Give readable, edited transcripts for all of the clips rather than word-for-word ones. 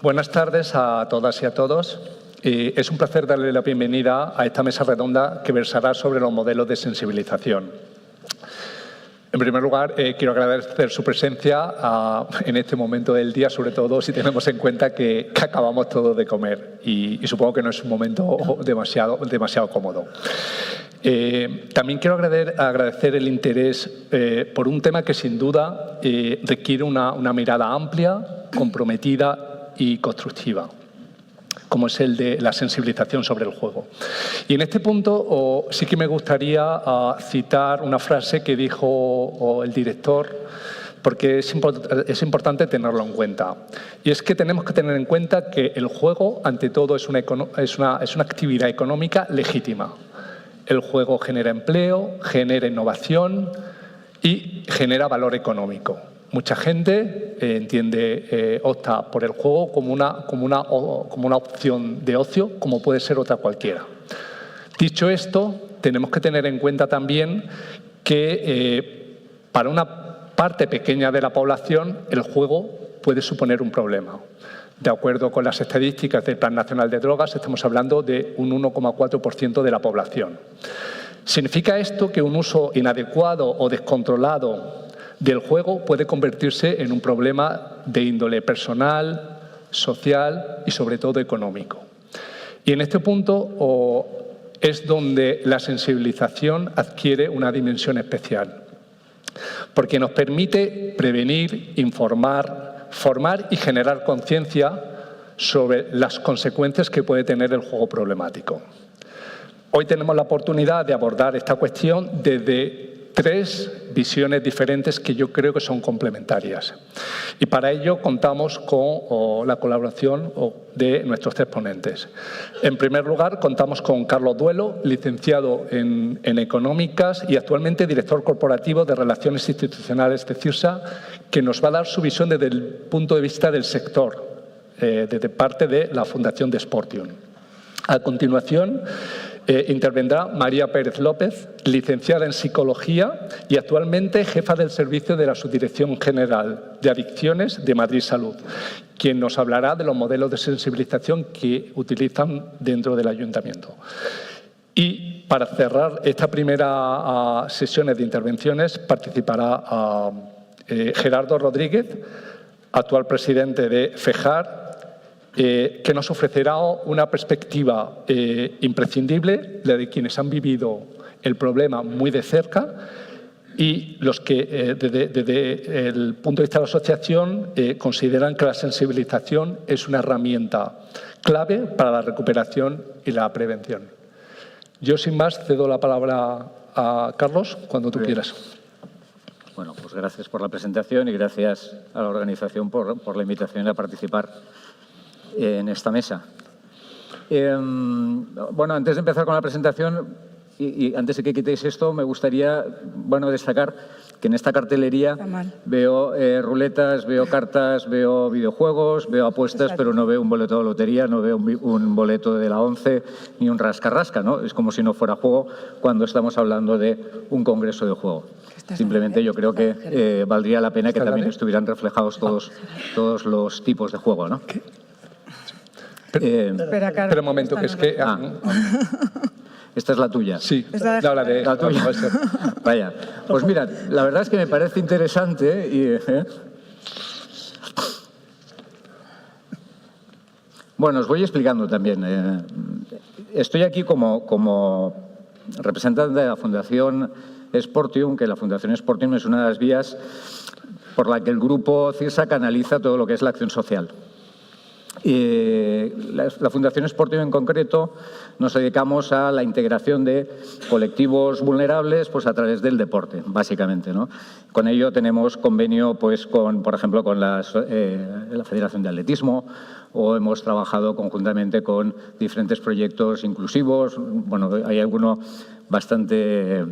Buenas tardes a todas y a todos. Es un placer darle la bienvenida a esta mesa redonda que versará sobre los modelos de sensibilización. En primer lugar, quiero agradecer su presencia en este momento del día, sobre todo si tenemos en cuenta que acabamos todos de comer y supongo que no es un momento demasiado cómodo. También quiero agradecer el interés por un tema que sin duda requiere una mirada amplia, comprometida y constructiva, como es el de la sensibilización sobre el juego. Y en este punto sí que me gustaría citar una frase que dijo el director, porque es importante tenerlo en cuenta. Y es que tenemos que tener en cuenta que el juego, ante todo, es una actividad económica legítima. El juego genera empleo, genera innovación y genera valor económico. Mucha gente opta por el juego como una opción de ocio, como puede ser otra cualquiera. Dicho esto, tenemos que tener en cuenta también que para una parte pequeña de la población el juego puede suponer un problema. De acuerdo con las estadísticas del Plan Nacional de Drogas, estamos hablando de un 1,4% de la población. ¿Significa esto que un uso inadecuado o descontrolado del juego puede convertirse en un problema de índole personal, social y sobre todo económico? Y en este punto es donde la sensibilización adquiere una dimensión especial, porque nos permite prevenir, informar, formar y generar conciencia sobre las consecuencias que puede tener el juego problemático. Hoy tenemos la oportunidad de abordar esta cuestión desde tres visiones diferentes que yo creo que son complementarias. Y para ello contamos con la colaboración de nuestros tres ponentes. En primer lugar, contamos con Carlos Duelo, licenciado en Económicas y actualmente director corporativo de Relaciones Institucionales de CIRSA, que nos va a dar su visión desde el punto de vista del sector, desde parte de la Fundación de Sportium. A continuación, intervendrá María Pérez López, licenciada en Psicología y actualmente jefa del servicio de la Subdirección General de Adicciones de Madrid Salud, quien nos hablará de los modelos de sensibilización que utilizan dentro del Ayuntamiento. Y para cerrar esta primera sesión de intervenciones participará Gerardo Rodríguez, actual presidente de FEJAR, que nos ofrecerá una perspectiva imprescindible, la de quienes han vivido el problema muy de cerca y los que desde el punto de vista de la asociación consideran que la sensibilización es una herramienta clave para la recuperación y la prevención. Yo, sin más, cedo la palabra a Carlos cuando tú quieras. Bueno, pues gracias por la presentación y gracias a la organización por la invitación a participar en esta mesa. Bueno, antes de empezar con la presentación y antes de que quitéis esto, me gustaría destacar que en esta cartelería veo ruletas, veo cartas, veo videojuegos, veo apuestas, pero no veo un boleto de lotería, no veo un boleto de la ONCE ni un rasca-rasca, ¿no? Es como si no fuera juego cuando estamos hablando de un congreso de juego. Simplemente yo creo que valdría la pena que también estuvieran reflejados todos los tipos de juego, ¿no? Espera un momento, que es que... ¿Esta es la tuya? Sí, la tuya. Vaya, pues mira, la verdad es que me parece interesante y... Bueno, os voy explicando también. Estoy aquí como representante de la Fundación Sportium, que la Fundación Sportium es una de las vías por la que el grupo CIRSA canaliza todo lo que es la acción social. La Fundación Sportium en concreto nos dedicamos a la integración de colectivos vulnerables pues a través del deporte, básicamente, ¿no? Con ello tenemos convenio pues por ejemplo, con la Federación de Atletismo, o hemos trabajado conjuntamente con diferentes proyectos inclusivos. Bueno, hay alguno bastante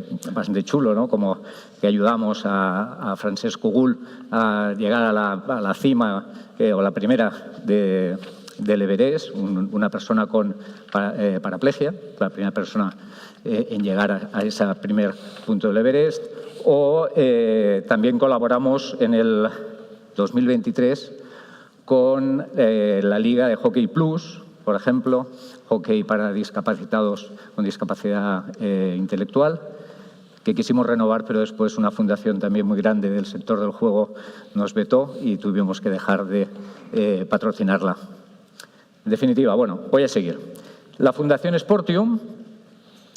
chulo, ¿no? Como que ayudamos a Francesc Ogul a llegar a la cima, o la primera del Everest, una persona con paraplegia, la primera persona en llegar a ese primer punto del Everest. O también colaboramos en el 2023 con la Liga de Hockey Plus, por ejemplo, hockey para discapacitados con discapacidad intelectual, que quisimos renovar, pero después una fundación también muy grande del sector del juego nos vetó y tuvimos que dejar de patrocinarla. En definitiva, bueno, voy a seguir. La Fundación Sportium,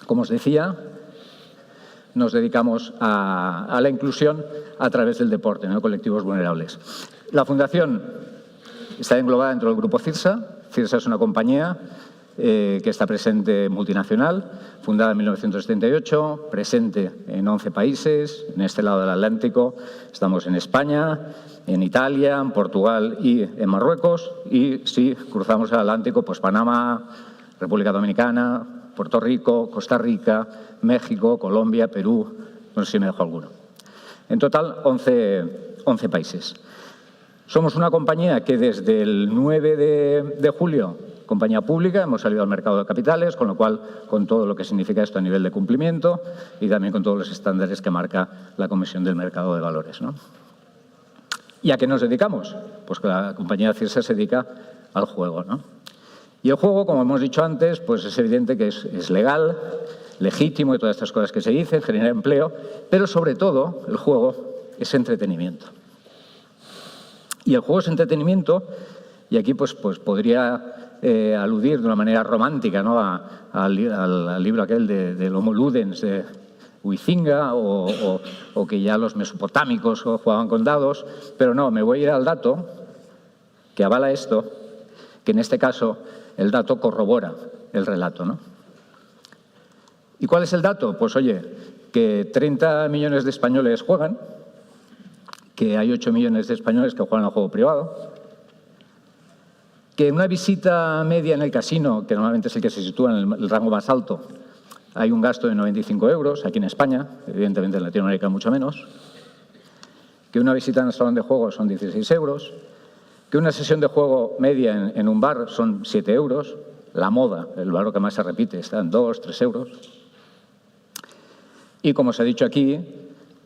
como os decía, nos dedicamos a la inclusión a través del deporte, ¿no? Colectivos vulnerables. La Fundación está englobada dentro del grupo CIRSA. CIRSA es una compañía que está presente multinacional, fundada en 1978, presente en 11 países, en este lado del Atlántico. Estamos en España, en Italia, en Portugal y en Marruecos. Y si cruzamos el Atlántico, pues Panamá, República Dominicana, Puerto Rico, Costa Rica, México, Colombia, Perú, no sé si me dejo alguno. En total, 11 países. Somos una compañía que desde el 9 de julio, compañía pública, hemos salido al mercado de capitales, con lo cual, con todo lo que significa esto a nivel de cumplimiento y también con todos los estándares que marca la Comisión del Mercado de Valores, ¿no? ¿Y a qué nos dedicamos? Pues que la compañía CIRSA se dedica al juego, ¿no? Y el juego, como hemos dicho antes, pues es evidente que es legal, legítimo y todas estas cosas que se dicen, genera empleo, pero sobre todo el juego es entretenimiento. Y el juego es entretenimiento, y aquí pues podría aludir de una manera romántica, ¿no? al libro aquel del Homo Ludens de Huizinga, o que ya los mesopotámicos jugaban con dados, pero no, me voy a ir al dato que avala esto, que en este caso el dato corrobora el relato, ¿no? ¿Y cuál es el dato? Pues oye, que 30 millones de españoles juegan, que hay 8 millones de españoles que juegan al juego privado, que una visita media en el casino, que normalmente es el que se sitúa en el rango más alto, hay un gasto de 95 euros, aquí en España, evidentemente en Latinoamérica mucho menos, que una visita en el salón de juego son 16 euros, que una sesión de juego media en un bar son 7 euros, la moda, el valor que más se repite, está en 2, 3 euros. Y como os he dicho aquí,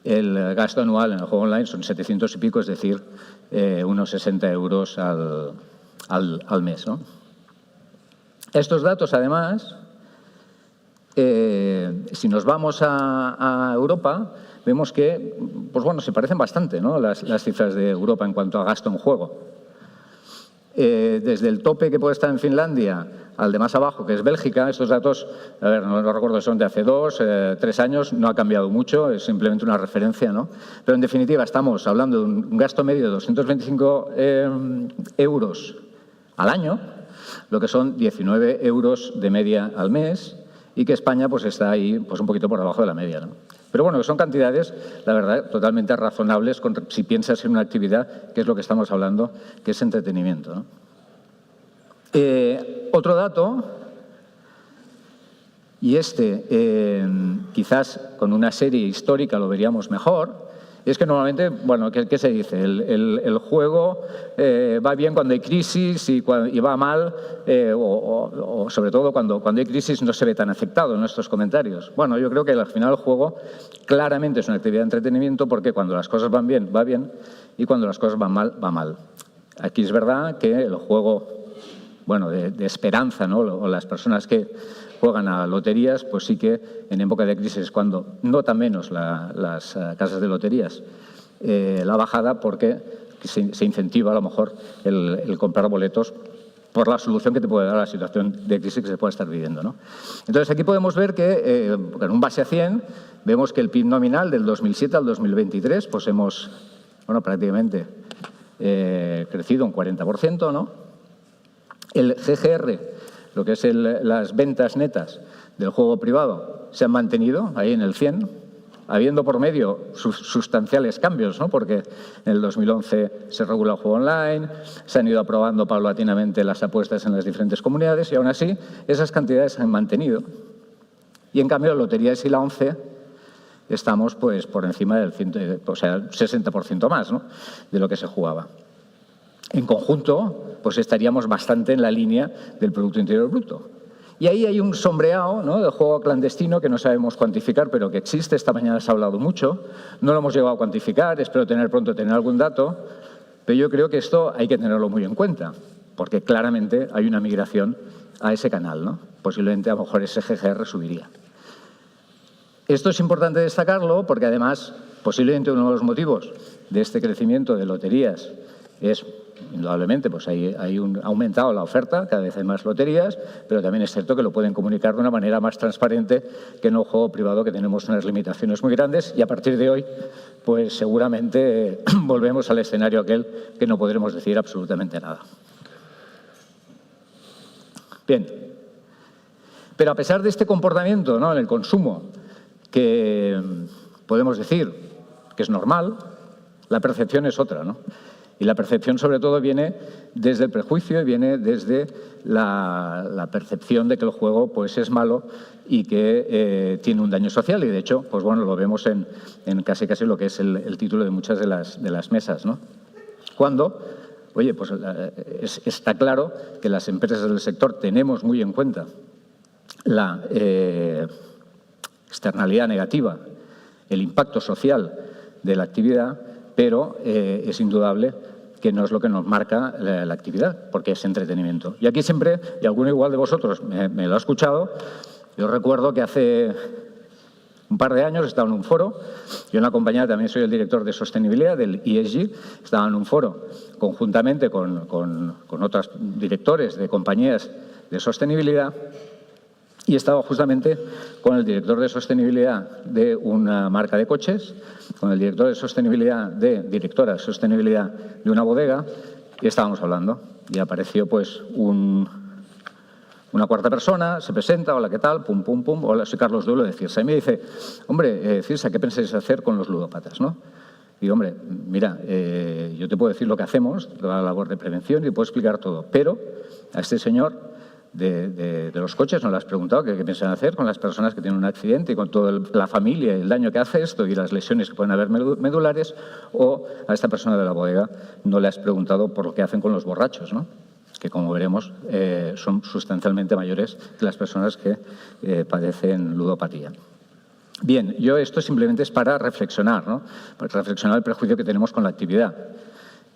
el gasto anual en el juego online son 700 y pico, es decir, unos 60 euros al mes, ¿no? Estos datos, además, si nos vamos a Europa, vemos que pues bueno, se parecen bastante, ¿no? las cifras de Europa en cuanto a gasto en juego. Desde el tope que puede estar en Finlandia al de más abajo, que es Bélgica, estos datos, a ver, no lo recuerdo, son de hace 2, 3 años, no ha cambiado mucho, es simplemente una referencia, ¿no? Pero en definitiva estamos hablando de un gasto medio de 225 euros al año, lo que son 19 euros de media al mes, y que España pues está ahí pues un poquito por debajo de la media, ¿no? Pero bueno, son cantidades, la verdad, totalmente razonables si piensas en una actividad, que es lo que estamos hablando, que es entretenimiento, ¿no? Otro dato, y quizás con una serie histórica lo veríamos mejor, es que normalmente, bueno, ¿qué se dice? El juego va bien cuando hay crisis y va mal, o sobre todo cuando hay crisis no se ve tan afectado en nuestros comentarios. Bueno, yo creo que al final el juego claramente es una actividad de entretenimiento porque cuando las cosas van bien, va bien, y cuando las cosas van mal, va mal. Aquí es verdad que el juego, bueno, de esperanza, ¿no? O las personas que juegan a loterías, pues sí que en época de crisis, cuando notan menos las casas de loterías la bajada, porque se incentiva a lo mejor el comprar boletos por la solución que te puede dar la situación de crisis que se puede estar viviendo, ¿no? Entonces aquí podemos ver que en un base a 100 vemos que el PIB nominal del 2007 al 2023 pues hemos, bueno, prácticamente crecido un 40%, ¿no? El GGR, lo que es las ventas netas del juego privado, se han mantenido ahí en el 100, habiendo por medio sustanciales cambios, ¿no? Porque en el 2011 se regula el juego online, se han ido aprobando paulatinamente las apuestas en las diferentes comunidades y aún así esas cantidades se han mantenido. Y en cambio, la loterías y la ONCE estamos pues por encima del 60% más, ¿no? De lo que se jugaba. En conjunto, pues estaríamos bastante en la línea del Producto Interior Bruto. Y ahí hay un sombreado, ¿no? Del juego clandestino que no sabemos cuantificar, pero que existe. Esta mañana se ha hablado mucho. No lo hemos llegado a cuantificar, espero pronto tener algún dato. Pero yo creo que esto hay que tenerlo muy en cuenta, porque claramente hay una migración a ese canal, ¿no? Posiblemente a lo mejor ese GGR subiría. Esto es importante destacarlo porque además posiblemente uno de los motivos de este crecimiento de loterías es, indudablemente, pues ha aumentado la oferta, cada vez hay más loterías, pero también es cierto que lo pueden comunicar de una manera más transparente que en el juego privado, que tenemos unas limitaciones muy grandes y a partir de hoy, pues seguramente volvemos al escenario aquel que no podremos decir absolutamente nada. Bien, pero a pesar de este comportamiento, ¿no?, en el consumo, que podemos decir que es normal, la percepción es otra, ¿no? Y la percepción, sobre todo, viene desde el prejuicio y viene desde la percepción de que el juego pues, es malo y que tiene un daño social. Y, de hecho, pues bueno, lo vemos en casi lo que es el título de muchas de las mesas, ¿no? Cuando, oye, pues está claro que las empresas del sector tenemos muy en cuenta la externalidad negativa, el impacto social de la actividad, pero es indudable que no es lo que nos marca la actividad, porque es entretenimiento. Y aquí siempre, y alguno igual de vosotros me lo ha escuchado, yo recuerdo que hace un par de años estaba en un foro, yo en la compañía también soy el director de sostenibilidad del ESG, estaba en un foro conjuntamente con otros directores de compañías de sostenibilidad y estaba justamente con el director de sostenibilidad de una marca de coches, con el directora de sostenibilidad de una bodega y estábamos hablando. Y apareció pues una cuarta persona, se presenta, hola, ¿qué tal? Pum, pum, pum, hola, soy Carlos Duelo de Cirsa. Y me dice, hombre, Cirsa, ¿qué pensáis hacer con los ludópatas, no? Y digo, hombre, mira, yo te puedo decir lo que hacemos, toda la labor de prevención y te puedo explicar todo, pero a este señor de los coches no le has preguntado qué piensan hacer con las personas que tienen un accidente y con toda la familia y el daño que hace esto y las lesiones que pueden haber medulares, o a esta persona de la bodega no le has preguntado por lo que hacen con los borrachos, ¿no?, que como veremos son sustancialmente mayores que las personas que padecen ludopatía. Bien, yo esto simplemente es para reflexionar, ¿no?, para reflexionar el prejuicio que tenemos con la actividad.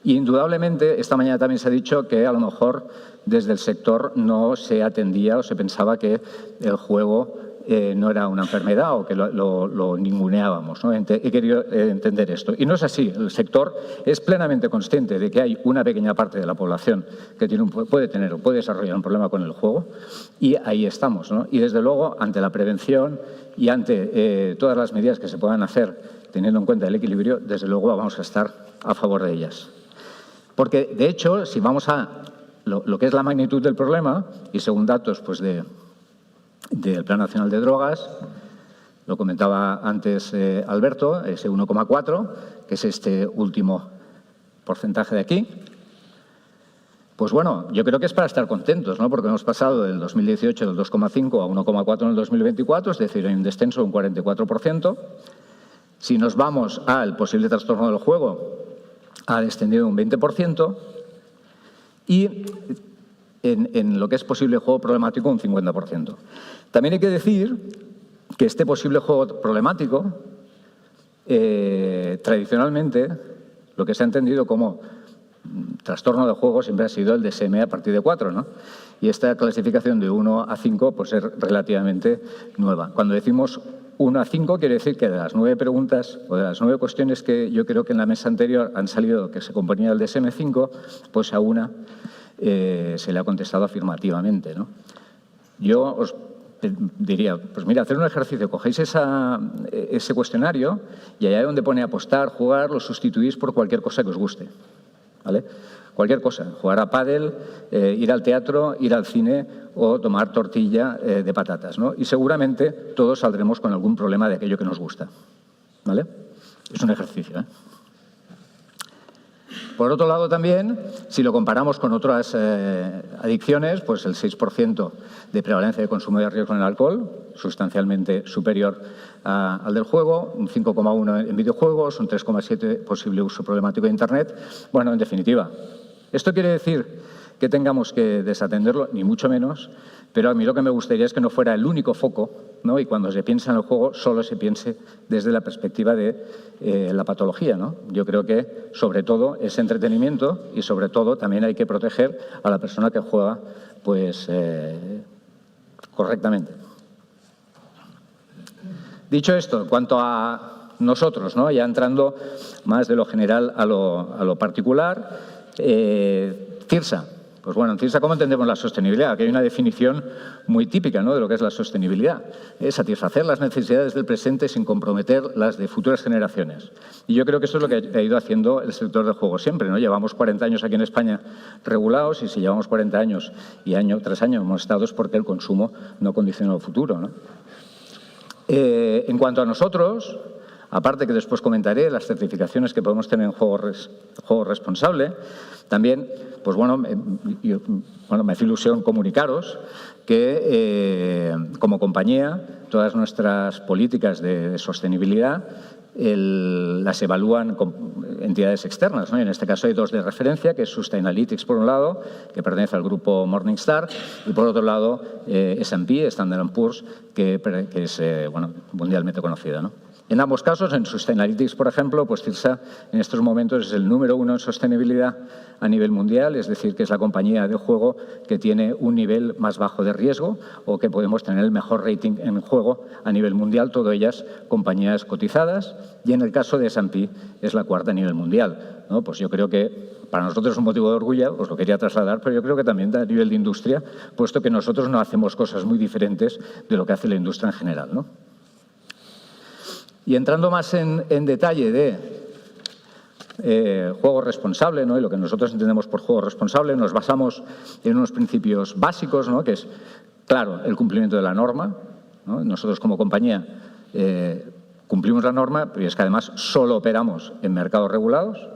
Y indudablemente, esta mañana también se ha dicho que a lo mejor desde el sector no se atendía o se pensaba que el juego no era una enfermedad o que lo ninguneábamos, ¿no? He querido entender esto. Y no es así. El sector es plenamente consciente de que hay una pequeña parte de la población que puede desarrollar un problema con el juego y ahí estamos, ¿no? Y desde luego, ante la prevención y ante todas las medidas que se puedan hacer teniendo en cuenta el equilibrio, desde luego vamos a estar a favor de ellas. Porque, de hecho, si vamos a lo que es la magnitud del problema, y según datos pues, del Plan Nacional de Drogas, lo comentaba antes Alberto, ese 1,4, que es este último porcentaje de aquí, pues bueno, yo creo que es para estar contentos, ¿no?, porque hemos pasado del 2018 del 2,5 a 1,4 en el 2024, es decir, hay un descenso de un 44%. Si nos vamos al posible trastorno del juego, ha descendido un 20% y en lo que es posible juego problemático un 50%. También hay que decir que este posible juego problemático, tradicionalmente, lo que se ha entendido como trastorno de juego siempre ha sido el DSM a partir de 4, ¿no? Y esta clasificación de 1 a 5 pues es relativamente nueva. Cuando decimos 1 a 5 quiere decir que de las 9 preguntas o de las 9 cuestiones que yo creo que en la mesa anterior han salido que se componía del DSM-5, pues a una se le ha contestado afirmativamente, ¿no? Yo os diría, pues mira, hacer un ejercicio, cogéis ese cuestionario y allá donde pone apostar, jugar, lo sustituís por cualquier cosa que os guste, ¿vale? Cualquier cosa, jugar a pádel, ir al teatro, ir al cine o tomar tortilla de patatas, ¿no? Y seguramente todos saldremos con algún problema de aquello que nos gusta, ¿vale? Es un ejercicio, ¿eh? Por otro lado también, si lo comparamos con otras adicciones, pues el 6% de prevalencia de consumo de riesgo en el alcohol, sustancialmente superior al del juego, un 5,1 en videojuegos, un 3,7 posible uso problemático de Internet. Bueno, en definitiva, ¿esto quiere decir que tengamos que desatenderlo? Ni mucho menos, pero a mí lo que me gustaría es que no fuera el único foco, ¿no? Y cuando se piensa en el juego, solo se piense desde la perspectiva de la patología, ¿no? Yo creo que, sobre todo, es entretenimiento y, sobre todo, también hay que proteger a la persona que juega pues, correctamente. Dicho esto, en cuanto a nosotros, ¿no? Ya entrando más de lo general a lo particular, CIRSA. Pues bueno, en CIRSA, ¿cómo entendemos la sostenibilidad? Aquí hay una definición muy típica, ¿no?, de lo que es la sostenibilidad. Es satisfacer las necesidades del presente sin comprometer las de futuras generaciones. Y yo creo que eso es lo que ha ido haciendo el sector del juego siempre, ¿no? Llevamos 40 años aquí en España regulados, y si llevamos 40 años y año tras año hemos estado, es porque el consumo no condiciona el futuro, ¿no? En cuanto a nosotros, aparte que después comentaré las certificaciones que podemos tener en juego responsable, también, pues bueno, me hace ilusión comunicaros que como compañía todas nuestras políticas de sostenibilidad las evalúan entidades externas, ¿no? Y en este caso hay dos de referencia, que es Sustainalytics por un lado, que pertenece al grupo Morningstar, y por otro lado S&P, Standard & Poor's, que es mundialmente conocida, ¿no? En ambos casos, en Sustainalytics, por ejemplo, pues CIRSA en estos momentos es el número 1 en sostenibilidad a nivel mundial, es decir, que es la compañía de juego que tiene un nivel más bajo de riesgo o que podemos tener el mejor rating en juego a nivel mundial, todas ellas compañías cotizadas, y en el caso de S&P es la cuarta a nivel mundial, ¿no? Pues yo creo que para nosotros es un motivo de orgullo, os lo quería trasladar, pero yo creo que también a nivel de industria, puesto que nosotros no hacemos cosas muy diferentes de lo que hace la industria en general, ¿no? Y entrando más en detalle de juego responsable, ¿no?, y lo que nosotros entendemos por juego responsable, nos basamos en unos principios básicos, ¿no?, que es, claro, el cumplimiento de la norma, ¿no? Nosotros como compañía cumplimos la norma, pero es que además solo operamos en mercados regulados.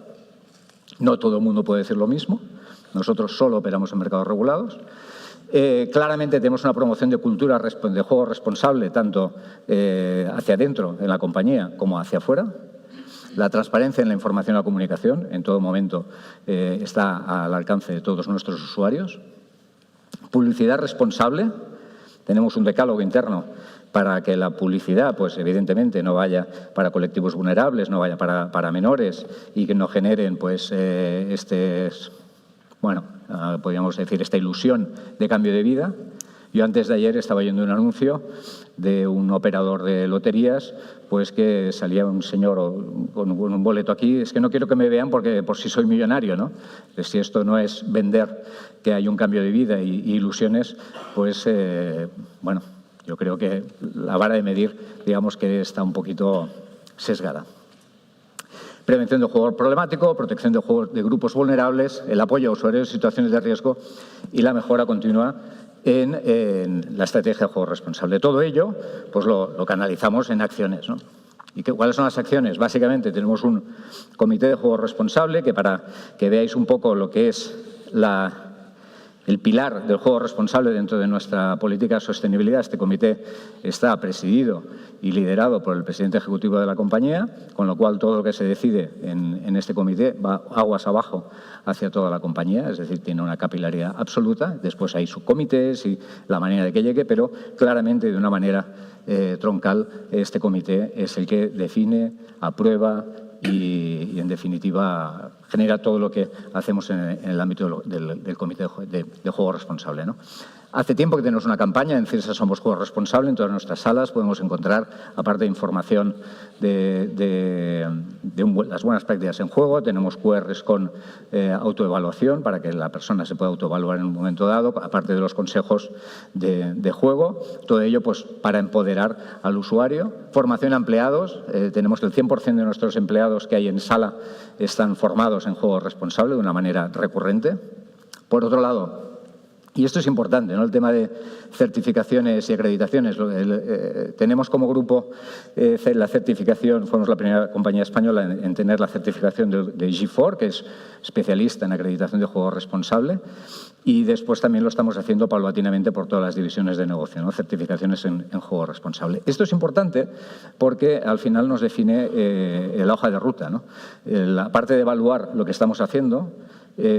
No todo el mundo puede decir lo mismo. Nosotros solo operamos en mercados regulados. Claramente tenemos una promoción de cultura de juego responsable, tanto hacia adentro en la compañía como hacia afuera. La transparencia en la información y la comunicación en todo momento está al alcance de todos nuestros usuarios. Publicidad responsable. Tenemos un decálogo interno para que la publicidad, pues evidentemente, no vaya para colectivos vulnerables, no vaya para menores y que no generen, pues, podríamos decir, esta ilusión de cambio de vida. Yo antes de ayer estaba oyendo un anuncio de un operador de loterías, pues que salía un señor con un boleto aquí, es que no quiero que me vean porque por si soy millonario, ¿no? Pues si esto no es vender que hay un cambio de vida y ilusiones, pues, yo creo que la vara de medir, digamos que está un poquito sesgada. Prevención de juego problemático, protección de grupos vulnerables, el apoyo a usuarios en situaciones de riesgo y la mejora continua en la estrategia de juego responsable. Todo ello pues lo canalizamos en acciones, ¿no? ¿Y cuáles son las acciones? Básicamente tenemos un comité de juego responsable que, para que veáis un poco lo que es el pilar del juego responsable dentro de nuestra política de sostenibilidad, este comité está presidido y liderado por el presidente ejecutivo de la compañía, con lo cual todo lo que se decide en este comité va aguas abajo hacia toda la compañía, es decir, tiene una capilaridad absoluta. Después hay subcomités y la manera de que llegue, pero claramente de una manera troncal este comité es el que define, aprueba y en definitiva genera todo lo que hacemos en el ámbito del comité de juego responsable, ¿no? Hace tiempo que tenemos una campaña, en CIRSA somos juego responsable, en todas nuestras salas podemos encontrar, aparte de información de las buenas prácticas en juego, tenemos QRs con autoevaluación para que la persona se pueda autoevaluar en un momento dado, aparte de los consejos de juego, todo ello pues para empoderar al usuario. Formación a empleados, tenemos que el 100% de nuestros empleados que hay en sala están formados en juego responsable de una manera recurrente. Por otro lado, y esto es importante, ¿no?, el tema de certificaciones y acreditaciones. Tenemos como grupo la certificación, fuimos la primera compañía española en tener la certificación de G4, que es especialista en acreditación de juego responsable, y después también lo estamos haciendo paulatinamente por todas las divisiones de negocio, ¿no?, certificaciones en juego responsable. Esto es importante porque al final nos define la hoja de ruta, ¿no? Aparte de evaluar lo que estamos haciendo,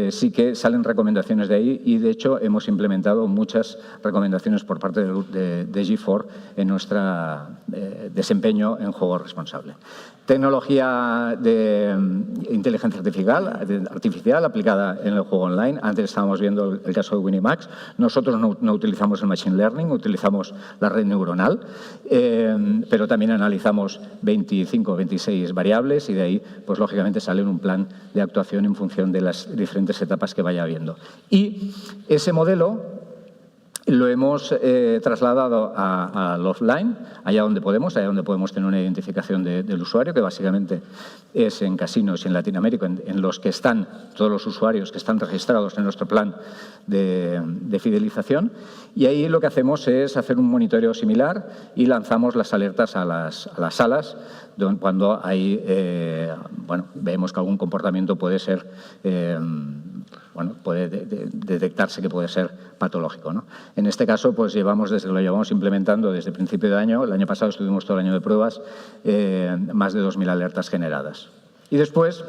sí que salen recomendaciones de ahí y, de hecho, hemos implementado muchas recomendaciones por parte de G4 en nuestro desempeño en juego responsable. Tecnología de inteligencia artificial aplicada en el juego online. Antes estábamos viendo el caso de Winamax. Nosotros no utilizamos el Machine Learning, utilizamos la red neuronal, pero también analizamos 25 o 26 variables y de ahí, pues lógicamente, sale un plan de actuación en función de las diferentes etapas que vaya habiendo. Y ese modelo lo hemos trasladado al offline, allá donde podemos tener una identificación del usuario, que básicamente es en casinos y en Latinoamérica, en los que están todos los usuarios que están registrados en nuestro plan de fidelización. Y ahí lo que hacemos es hacer un monitoreo similar y lanzamos las alertas a las salas cuando hay, vemos que algún comportamiento puede ser puede detectarse que puede ser patológico, ¿no? En este caso, pues lo llevamos implementando desde principio de año. El año pasado estuvimos todo el año de pruebas, más de 2.000 alertas generadas. Y después,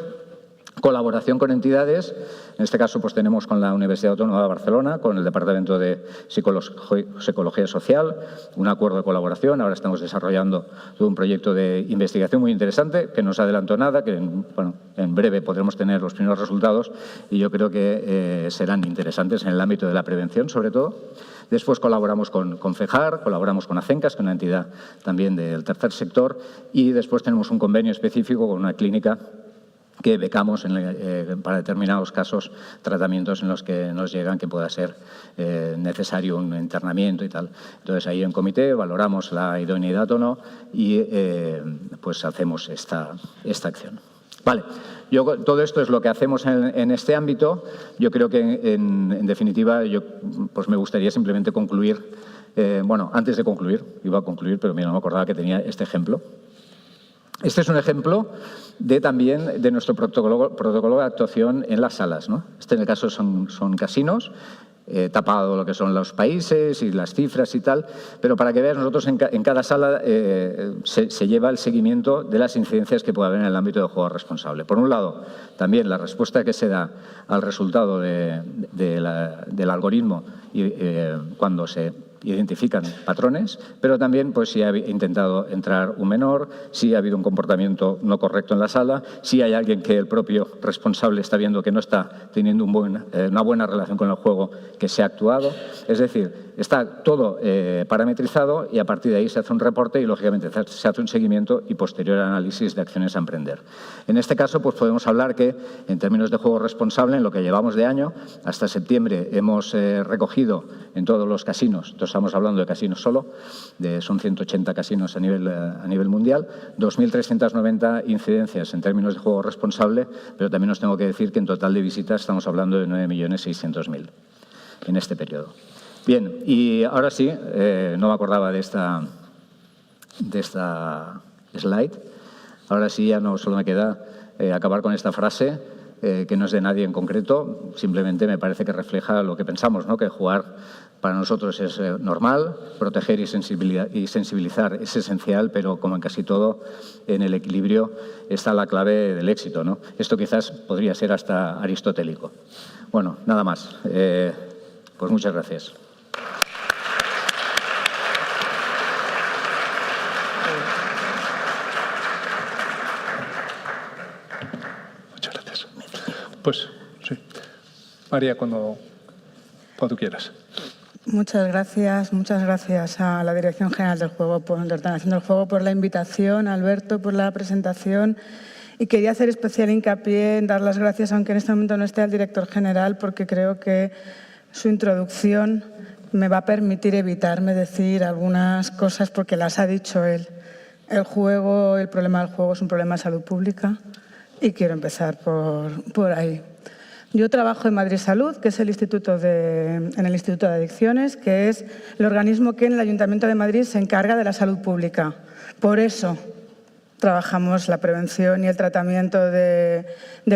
colaboración con entidades. En este caso, pues tenemos con la Universidad Autónoma de Barcelona, con el Departamento de Psicología Social, un acuerdo de colaboración. Ahora estamos desarrollando todo un proyecto de investigación muy interesante, que no se adelantó nada, que en breve podremos tener los primeros resultados y yo creo que serán interesantes en el ámbito de la prevención, sobre todo. Después colaboramos con FEJAR, colaboramos con ACENCAS, que es una entidad también del tercer sector, y después tenemos un convenio específico con una clínica que becamos para determinados casos, tratamientos en los que nos llegan que pueda ser necesario un internamiento y tal. Entonces, ahí en comité valoramos la idoneidad o no y pues hacemos esta acción. Vale, todo esto es lo que hacemos en este ámbito. Yo creo que, en definitiva, pues me gustaría simplemente concluir. Antes de concluir, iba a concluir, pero mira, no me acordaba que tenía este ejemplo. Este es un ejemplo también de nuestro protocolo de actuación en las salas, ¿no? En el caso son casinos, tapado lo que son los países y las cifras y tal, pero para que veas, nosotros en cada sala se lleva el seguimiento de las incidencias que pueda haber en el ámbito de juego responsable. Por un lado, también la respuesta que se da al resultado del algoritmo cuando se identifican patrones, pero también pues, si ha intentado entrar un menor, si ha habido un comportamiento no correcto en la sala, si hay alguien que el propio responsable está viendo que no está teniendo una buena relación con el juego, que se ha actuado. Es decir, está todo parametrizado y a partir de ahí se hace un reporte y, lógicamente, se hace un seguimiento y posterior análisis de acciones a emprender. En este caso, pues podemos hablar que, en términos de juego responsable, en lo que llevamos de año, hasta septiembre hemos recogido en todos los casinos, entonces estamos hablando de casinos solo, son 180 casinos a nivel mundial, 2.390 incidencias en términos de juego responsable, pero también os tengo que decir que en total de visitas estamos hablando de 9.600.000 en este periodo. Bien, y ahora sí, no me acordaba de esta slide. Ahora sí, ya no solo me queda acabar con esta frase, que no es de nadie en concreto, simplemente me parece que refleja lo que pensamos, ¿no? Que jugar para nosotros es normal, proteger y sensibilizar es esencial, pero como en casi todo, en el equilibrio está la clave del éxito, ¿no? Esto quizás podría ser hasta aristotélico. Bueno, nada más. Pues muchas gracias. Muchas gracias. Pues sí. María, cuando tú quieras. Muchas gracias a la Dirección General del Juego, de Ordenación del Juego, por la invitación, a Alberto por la presentación. Y quería hacer especial hincapié en dar las gracias, aunque en este momento no esté el director general, porque creo que su introducción me va a permitir evitarme decir algunas cosas porque las ha dicho él. El problema del juego es un problema de salud pública y quiero empezar por ahí. Yo trabajo en Madrid Salud, que es en el Instituto de Adicciones, que es el organismo que en el Ayuntamiento de Madrid se encarga de la salud pública. Por eso trabajamos la prevención y el tratamiento del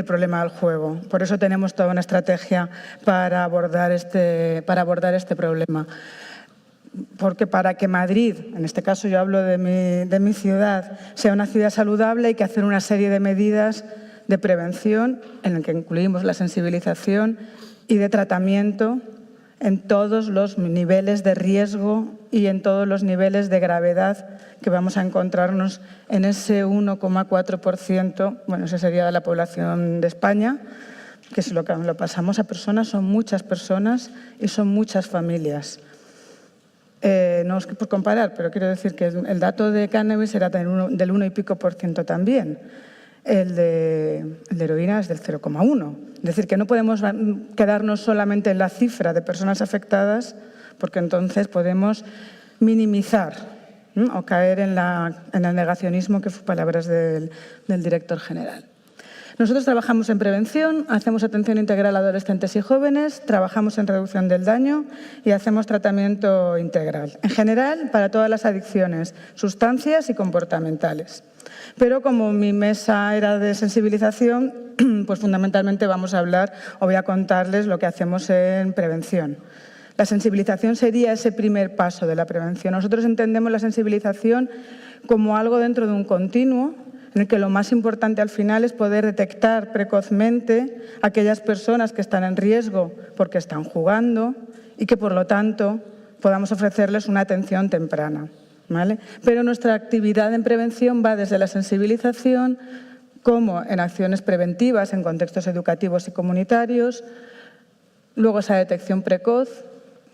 problema del juego. Por eso tenemos toda una estrategia para abordar este problema. Porque para que Madrid, en este caso yo hablo de mi ciudad, sea una ciudad saludable, hay que hacer una serie de medidas de prevención en el que incluimos la sensibilización y de tratamiento en todos los niveles de riesgo y en todos los niveles de gravedad que vamos a encontrarnos en ese 1,4%, bueno, esa sería la población de España, que es lo que lo pasamos a personas, son muchas personas y son muchas familias. No es por comparar, pero quiero decir que el dato de cannabis era del 1 y pico % también. El de heroína es del 0,1. Es decir, que no podemos quedarnos solamente en la cifra de personas afectadas, porque entonces podemos minimizar, ¿no? O caer en el negacionismo, que fue palabras del director general. Nosotros trabajamos en prevención, hacemos atención integral a adolescentes y jóvenes, trabajamos en reducción del daño y hacemos tratamiento integral. En general, para todas las adicciones, sustancias y comportamentales. Pero como mi mesa era de sensibilización, pues fundamentalmente vamos a hablar o voy a contarles lo que hacemos en prevención. La sensibilización sería ese primer paso de la prevención. Nosotros entendemos la sensibilización como algo dentro de un continuo, en el que lo más importante al final es poder detectar precozmente a aquellas personas que están en riesgo porque están jugando y que, por lo tanto, podamos ofrecerles una atención temprana, ¿vale? Pero nuestra actividad en prevención va desde la sensibilización, como en acciones preventivas en contextos educativos y comunitarios, luego esa detección precoz,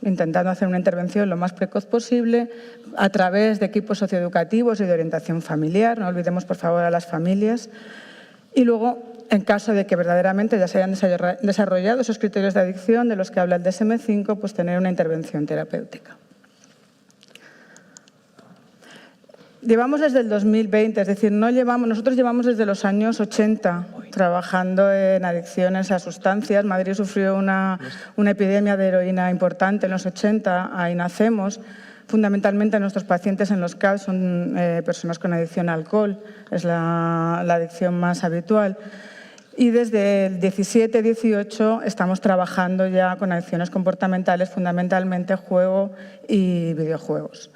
intentando hacer una intervención lo más precoz posible a través de equipos socioeducativos y de orientación familiar, no olvidemos por favor a las familias, y luego, en caso de que verdaderamente ya se hayan desarrollado esos criterios de adicción de los que habla el DSM-5, pues tener una intervención terapéutica. Llevamos desde el 2020, es decir, nosotros llevamos desde los años 80 trabajando en adicciones a sustancias. Madrid sufrió una epidemia de heroína importante en los 80, ahí nacemos. Fundamentalmente nuestros pacientes en los CAL son personas con adicción al alcohol, es la adicción más habitual. Y desde el 17-18 estamos trabajando ya con adicciones comportamentales, fundamentalmente juego y videojuegos.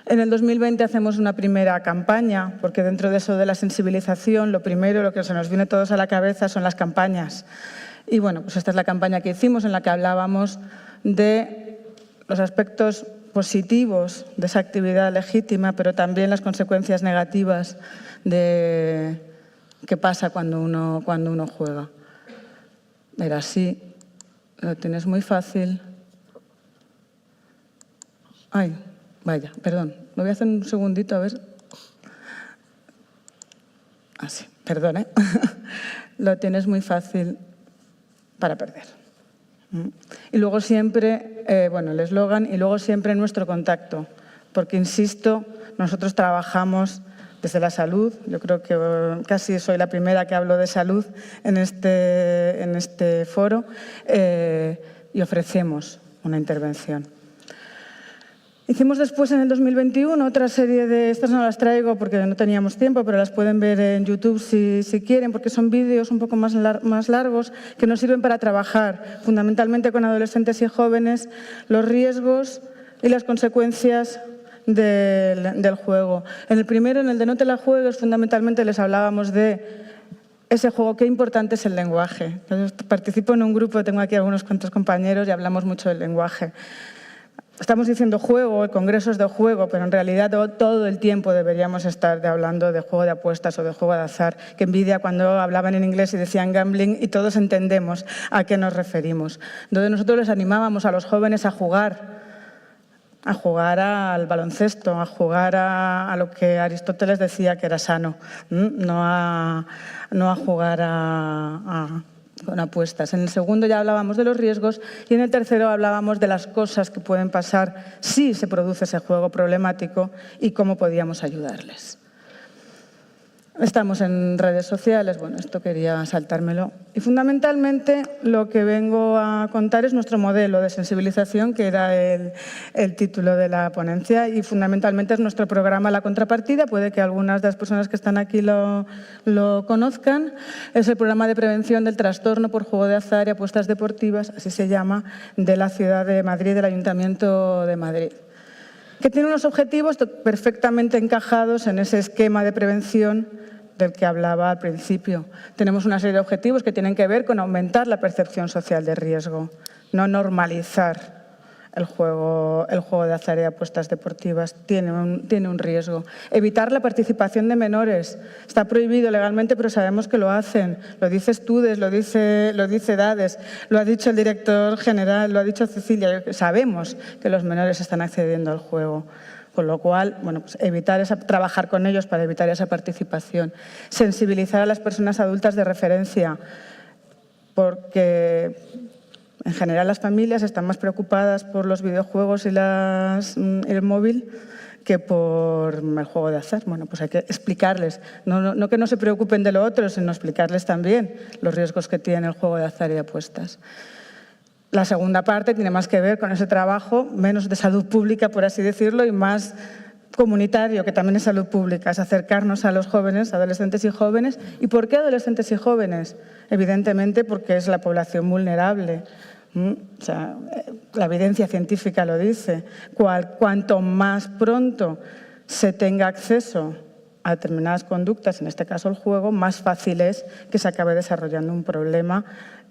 En el 2020 hacemos una primera campaña, porque dentro de eso de la sensibilización, lo primero, lo que se nos viene todos a la cabeza son las campañas. Y bueno, pues esta es la campaña que hicimos en la que hablábamos de los aspectos positivos de esa actividad legítima, pero también las consecuencias negativas de qué pasa cuando uno juega. Era así, lo tienes muy fácil. Ay. Vaya, perdón, lo voy a hacer un segundito, a ver. Así, perdón, ¿eh? Lo tienes muy fácil para perder. Y luego siempre, el eslogan, y luego siempre nuestro contacto, porque, insisto, nosotros trabajamos desde la salud. Yo creo que casi soy la primera que hablo de salud en este foro, y ofrecemos una intervención. Hicimos después, en el 2021, otra serie de... Estas no las traigo porque no teníamos tiempo, pero las pueden ver en YouTube si quieren, porque son vídeos un poco más largos que nos sirven para trabajar fundamentalmente con adolescentes y jóvenes los riesgos y las consecuencias del juego. En el primero, en el de No te la juegues, fundamentalmente les hablábamos de ese juego, qué importante es el lenguaje. Yo participo en un grupo, tengo aquí algunos cuantos compañeros y hablamos mucho del lenguaje. Estamos diciendo juego, el congreso es de juego, pero en realidad todo el tiempo deberíamos estar hablando de juego de apuestas o de juego de azar. Qué envidia cuando hablaban en inglés y decían gambling y todos entendemos a qué nos referimos. Entonces nosotros les animábamos a los jóvenes a jugar al baloncesto, a jugar a lo que Aristóteles decía que era sano, no a jugar con apuestas. En el segundo ya hablábamos de los riesgos y en el tercero hablábamos de las cosas que pueden pasar si se produce ese juego problemático y cómo podíamos ayudarles. Estamos en redes sociales, bueno, esto quería saltármelo. Y fundamentalmente lo que vengo a contar es nuestro modelo de sensibilización, que era el título de la ponencia, y fundamentalmente es nuestro programa La Contrapartida. Puede que algunas de las personas que están aquí lo conozcan. Es el programa de prevención del trastorno por juego de azar y apuestas deportivas, así se llama, de la ciudad de Madrid, del Ayuntamiento de Madrid, que tiene unos objetivos perfectamente encajados en ese esquema de prevención del que hablaba al principio. Tenemos una serie de objetivos que tienen que ver con aumentar la percepción social de riesgo, no normalizar el juego de azar y apuestas deportivas. Tiene un riesgo. Evitar la participación de menores. Está prohibido legalmente, pero sabemos que lo hacen. Lo dice Studes, lo dice Dades, lo ha dicho el director general, lo ha dicho Cecilia. Sabemos que los menores están accediendo al juego. Con lo cual, bueno, pues trabajar con ellos para evitar esa participación. Sensibilizar a las personas adultas de referencia, porque en general las familias están más preocupadas por los videojuegos y el móvil que por el juego de azar. Bueno, pues hay que explicarles, no que no se preocupen de lo otro, sino explicarles también los riesgos que tiene el juego de azar y apuestas. La segunda parte tiene más que ver con ese trabajo, menos de salud pública, por así decirlo, y más comunitario, que también es salud pública, es acercarnos a los jóvenes, adolescentes y jóvenes. ¿Y por qué adolescentes y jóvenes? Evidentemente porque es la población vulnerable. O sea, la evidencia científica lo dice. Cuanto más pronto se tenga acceso a determinadas conductas, en este caso el juego, más fácil es que se acabe desarrollando un problema,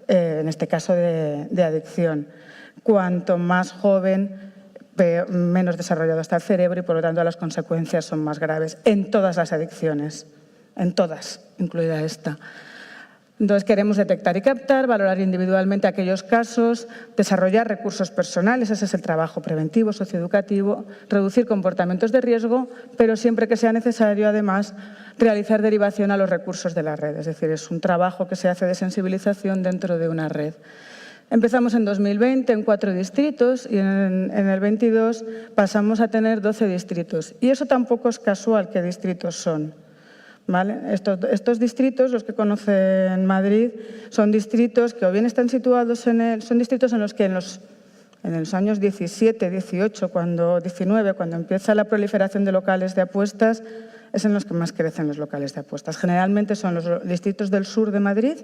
en este caso de adicción. Cuanto más joven, menos desarrollado está el cerebro y por lo tanto las consecuencias son más graves en todas las adicciones, en todas, incluida esta. Entonces queremos detectar y captar, valorar individualmente aquellos casos, desarrollar recursos personales, ese es el trabajo preventivo, socioeducativo, reducir comportamientos de riesgo, pero siempre que sea necesario, además, realizar derivación a los recursos de la red. Es decir, es un trabajo que se hace de sensibilización dentro de una red. Empezamos en 2020 en 4 distritos y en el 22 pasamos a tener 12 distritos. Y eso tampoco es casual qué distritos son. ¿Vale? Estos distritos, los que conocen Madrid, son distritos que o bien están situados son distritos en los que en los años 17, 18, 19, cuando empieza la proliferación de locales de apuestas, es en los que más crecen los locales de apuestas. Generalmente son los distritos del sur de Madrid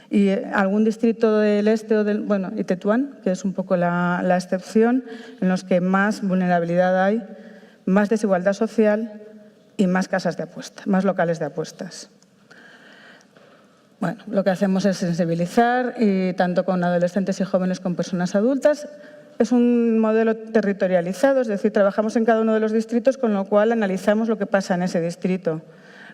y algún distrito del este y Tetuán, que es un poco la excepción, en los que más vulnerabilidad hay, más desigualdad social y más casas de apuestas, más locales de apuestas. Bueno, lo que hacemos es sensibilizar, y tanto con adolescentes y jóvenes como personas adultas. Es un modelo territorializado, es decir, trabajamos en cada uno de los distritos, con lo cual analizamos lo que pasa en ese distrito.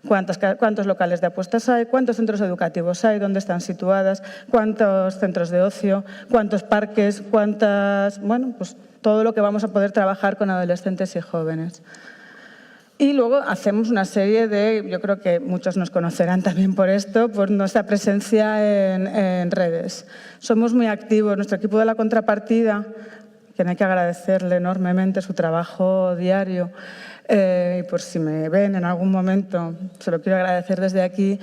Cuántos locales de apuestas hay, cuántos centros educativos hay, dónde están situadas, cuántos centros de ocio, cuántos parques, pues todo lo que vamos a poder trabajar con adolescentes y jóvenes. Y luego hacemos una serie yo creo que muchos nos conocerán también por esto, por nuestra presencia en redes. Somos muy activos, nuestro equipo de la contrapartida, que hay que agradecerle enormemente su trabajo diario, y por si me ven en algún momento, se lo quiero agradecer desde aquí,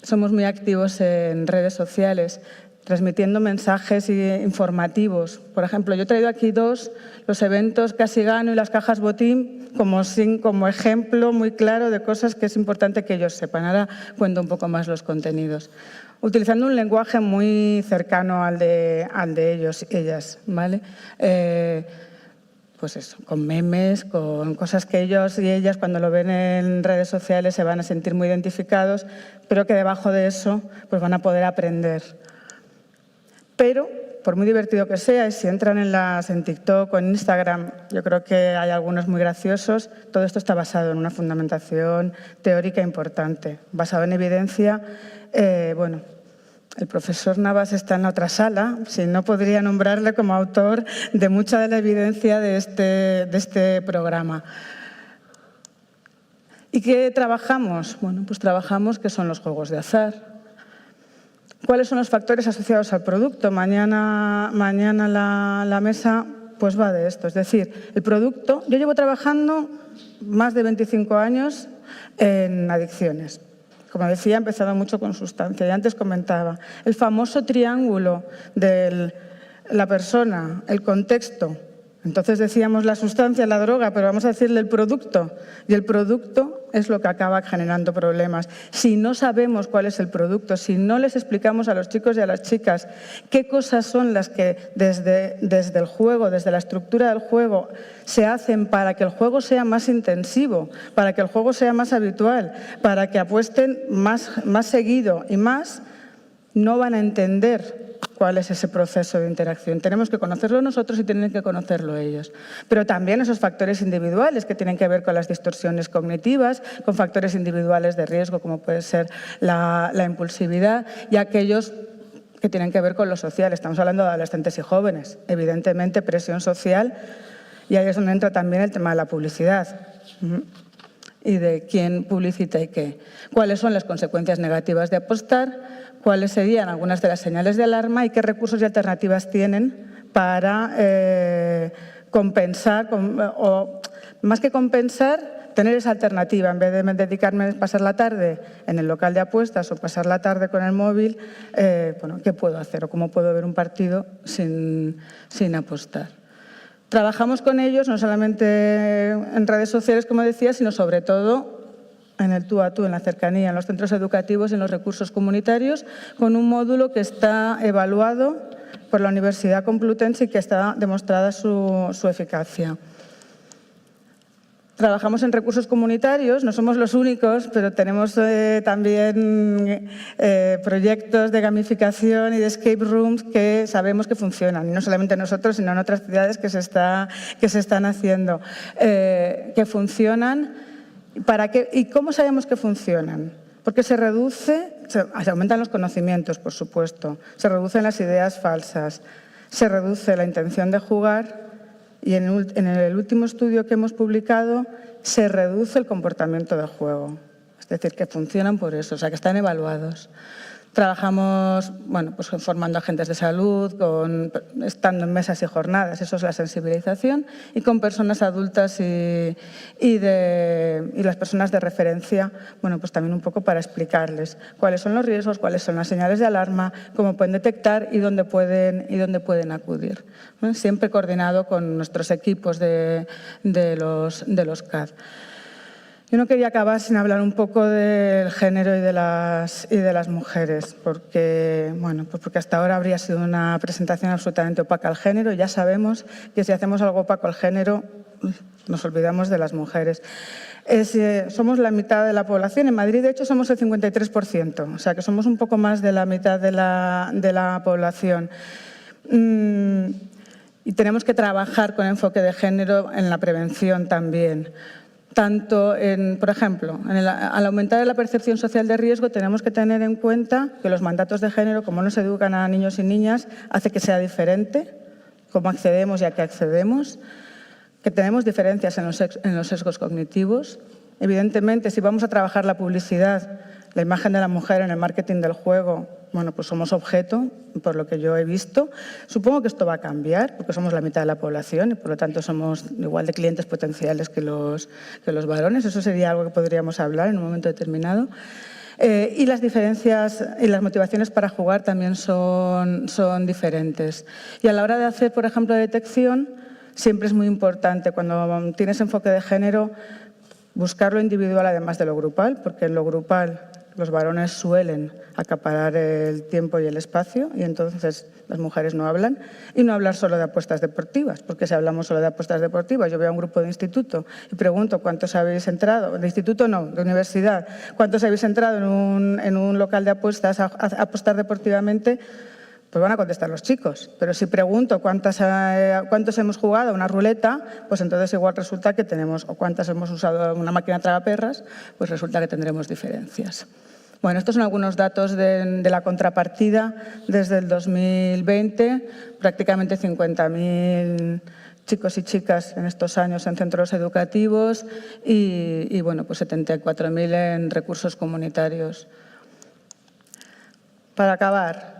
somos muy activos en redes sociales, transmitiendo mensajes informativos. Por ejemplo, yo he traído aquí los eventos Casi Gano y las cajas botín, como ejemplo muy claro de cosas que es importante que ellos sepan. Ahora cuento un poco más los contenidos. Utilizando un lenguaje muy cercano al de ellos, ellas, ¿vale? Pues eso, con memes, con cosas que ellos y ellas cuando lo ven en redes sociales se van a sentir muy identificados, pero que debajo de eso pues van a poder aprender. Pero, por muy divertido que sea, y si entran en TikTok o en Instagram, yo creo que hay algunos muy graciosos, todo esto está basado en una fundamentación teórica importante, basado en evidencia. El profesor Navas está en la otra sala, si no podría nombrarle como autor de mucha de la evidencia de este programa. ¿Y qué trabajamos? Bueno, pues trabajamos qué son los juegos de azar. ¿Cuáles son los factores asociados al producto? Mañana la mesa pues va de esto. Es decir, el producto... Yo llevo trabajando más de 25 años en adicciones. Como decía, he empezado mucho con sustancia. Y antes comentaba el famoso triángulo de la persona, el contexto. Entonces decíamos la sustancia, la droga, pero vamos a decirle el producto. Y el producto es lo que acaba generando problemas. Si no sabemos cuál es el producto, si no les explicamos a los chicos y a las chicas qué cosas son las que desde el juego, desde la estructura del juego, se hacen para que el juego sea más intensivo, para que el juego sea más habitual, para que apuesten más seguido y más, no van a entender cuál es ese proceso de interacción. Tenemos que conocerlo nosotros y tienen que conocerlo ellos. Pero también esos factores individuales que tienen que ver con las distorsiones cognitivas, con factores individuales de riesgo como puede ser la impulsividad y aquellos que tienen que ver con lo social. Estamos hablando de adolescentes y jóvenes. Evidentemente, presión social, y ahí es donde entra también el tema de la publicidad. Y de quién publicita y qué. ¿Cuáles son las consecuencias negativas de apostar? ¿Cuáles serían algunas de las señales de alarma y qué recursos y alternativas tienen para compensar, o más que compensar, tener esa alternativa? En vez de dedicarme a pasar la tarde en el local de apuestas o pasar la tarde con el móvil, bueno, ¿qué puedo hacer o cómo puedo ver un partido sin apostar? Trabajamos con ellos no solamente en redes sociales, como decía, sino sobre todo en el tú a tú, en la cercanía, en los centros educativos, en los recursos comunitarios, con un módulo que está evaluado por la Universidad Complutense y que está demostrada su eficacia. Trabajamos en recursos comunitarios, no somos los únicos, pero tenemos también proyectos de gamificación y de escape rooms que sabemos que funcionan, y no solamente nosotros, sino en otras ciudades que se están haciendo, que funcionan. ¿Y cómo sabemos que funcionan? Porque se aumentan los conocimientos, por supuesto, se reducen las ideas falsas, se reduce la intención de jugar. Y en el último estudio que hemos publicado se reduce el comportamiento de juego. Es decir, que funcionan por eso, o sea, que están evaluados. Trabajamos, bueno, pues formando agentes de salud, estando en mesas y jornadas, eso es la sensibilización, y con personas adultas y las personas de referencia, bueno, pues también un poco para explicarles cuáles son los riesgos, cuáles son las señales de alarma, cómo pueden detectar y dónde pueden acudir. Siempre coordinado con nuestros equipos de los CAD. Yo no quería acabar sin hablar un poco del género y de las mujeres, porque, bueno, pues porque hasta ahora habría sido una presentación absolutamente opaca al género. Ya sabemos que si hacemos algo opaco al género, nos olvidamos de las mujeres. Somos la mitad de la población. En Madrid, de hecho, somos el 53%, o sea que somos un poco más de la mitad de la población. Y tenemos que trabajar con enfoque de género en la prevención también. Tanto, por ejemplo, al aumentar la percepción social de riesgo, tenemos que tener en cuenta que los mandatos de género, como no se educan a niños y niñas, hace que sea diferente cómo accedemos y a qué accedemos, que tenemos diferencias en los sesgos cognitivos. Evidentemente, si vamos a trabajar la publicidad, la imagen de la mujer en el marketing del juego, bueno, pues somos objeto, por lo que yo he visto. Supongo que esto va a cambiar, porque somos la mitad de la población y por lo tanto somos igual de clientes potenciales que los varones. Eso sería algo que podríamos hablar en un momento determinado. Y las diferencias y las motivaciones para jugar también son diferentes. Y a la hora de hacer, por ejemplo, detección, siempre es muy importante, cuando tienes enfoque de género, buscar lo individual además de lo grupal, porque en lo grupal los varones suelen acaparar el tiempo y el espacio y entonces las mujeres no hablan. Y no hablar solo de apuestas deportivas, porque si hablamos solo de apuestas deportivas, yo veo a un grupo de instituto y pregunto cuántos habéis entrado, de instituto no, de universidad, cuántos habéis entrado en un local de apuestas a apostar deportivamente, pues van a contestar los chicos. Pero si pregunto cuántos hemos jugado a una ruleta, pues entonces igual resulta que tenemos, o cuántas hemos usado una máquina tragaperras, pues resulta que tendremos diferencias. Bueno, estos son algunos datos de la contrapartida desde el 2020, prácticamente 50.000 chicos y chicas en estos años en centros educativos y bueno, pues 74.000 en recursos comunitarios. Para acabar,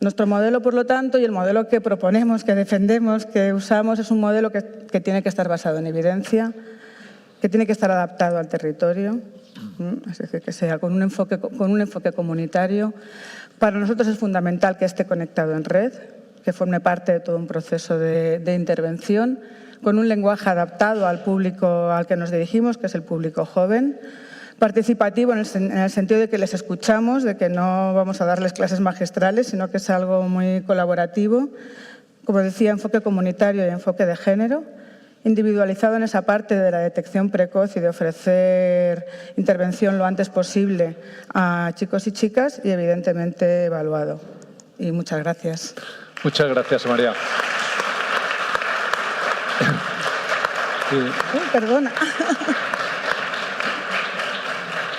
nuestro modelo, por lo tanto, y el modelo que proponemos, que defendemos, que usamos, es un modelo que tiene que estar basado en evidencia, que tiene que estar adaptado al territorio, es decir, que sea con un enfoque comunitario. Para nosotros es fundamental que esté conectado en red, que forme parte de todo un proceso de intervención, con un lenguaje adaptado al público al que nos dirigimos, que es el público joven, participativo en el sentido de que les escuchamos, de que no vamos a darles clases magistrales, sino que es algo muy colaborativo. Como decía, enfoque comunitario y enfoque de género, individualizado en esa parte de la detección precoz y de ofrecer intervención lo antes posible a chicos y chicas y, evidentemente, evaluado. Y muchas gracias. Muchas gracias, María. Perdona.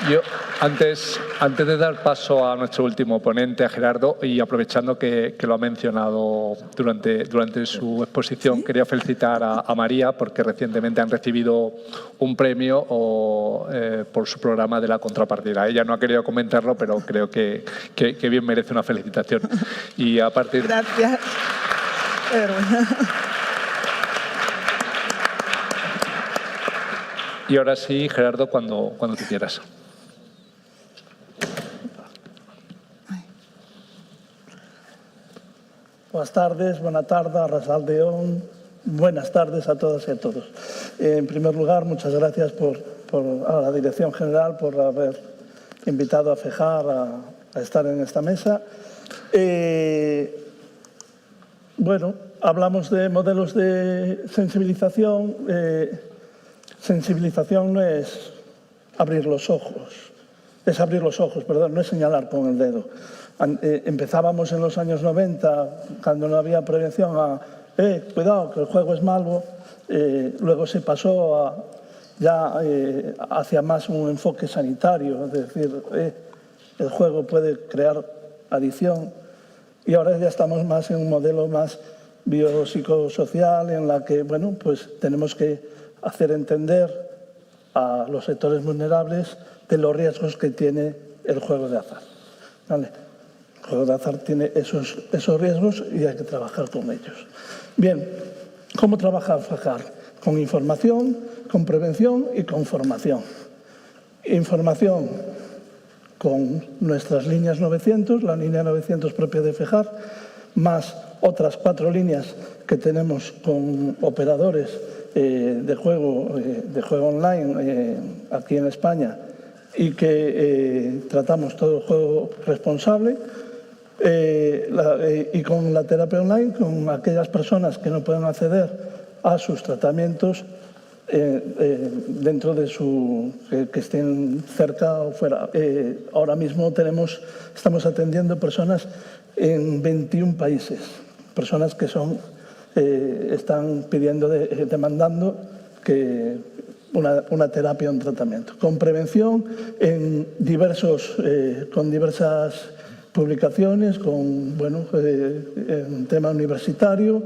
Yo, antes de dar paso a nuestro último ponente, a Gerardo, y aprovechando que lo ha mencionado durante su exposición, quería felicitar a María porque recientemente han recibido un premio por su programa de la contrapartida. Ella no ha querido comentarlo, pero creo que bien merece una felicitación. Y a partir... Gracias. Y ahora sí, Gerardo, cuando tú quieras. Buenas tardes, buena tarde, Arrasaldeón. Buenas tardes a todas y a todos. En primer lugar, muchas gracias a la Dirección General por haber invitado a FEJAR a estar en esta mesa. Bueno, hablamos de modelos de sensibilización. Sensibilización no es abrir los ojos. No es señalar con el dedo. Empezábamos en los años 90, cuando no había prevención, cuidado, que el juego es malo. Luego se pasó hacia más un enfoque sanitario, es decir, el juego puede crear adicción. Y ahora ya estamos más en un modelo más biopsicosocial, en la que, bueno, pues tenemos que hacer entender a los sectores vulnerables de los riesgos que tiene el juego de azar. ¿Vale? El juego de azar tiene esos riesgos y hay que trabajar con ellos. Bien, ¿cómo trabajar FEJAR? Con información, con prevención y con formación. Información con nuestras líneas 900, la línea 900 propia de FEJAR, más otras 4 líneas que tenemos con operadores de juego online aquí en España y que tratamos todo el juego responsable. Y con la terapia online, con aquellas personas que no pueden acceder a sus tratamientos dentro de que estén cerca o fuera. Ahora mismo estamos atendiendo personas en 21 países, personas que están demandando que una terapia, un tratamiento. Con prevención con diversas publicaciones, con en tema universitario,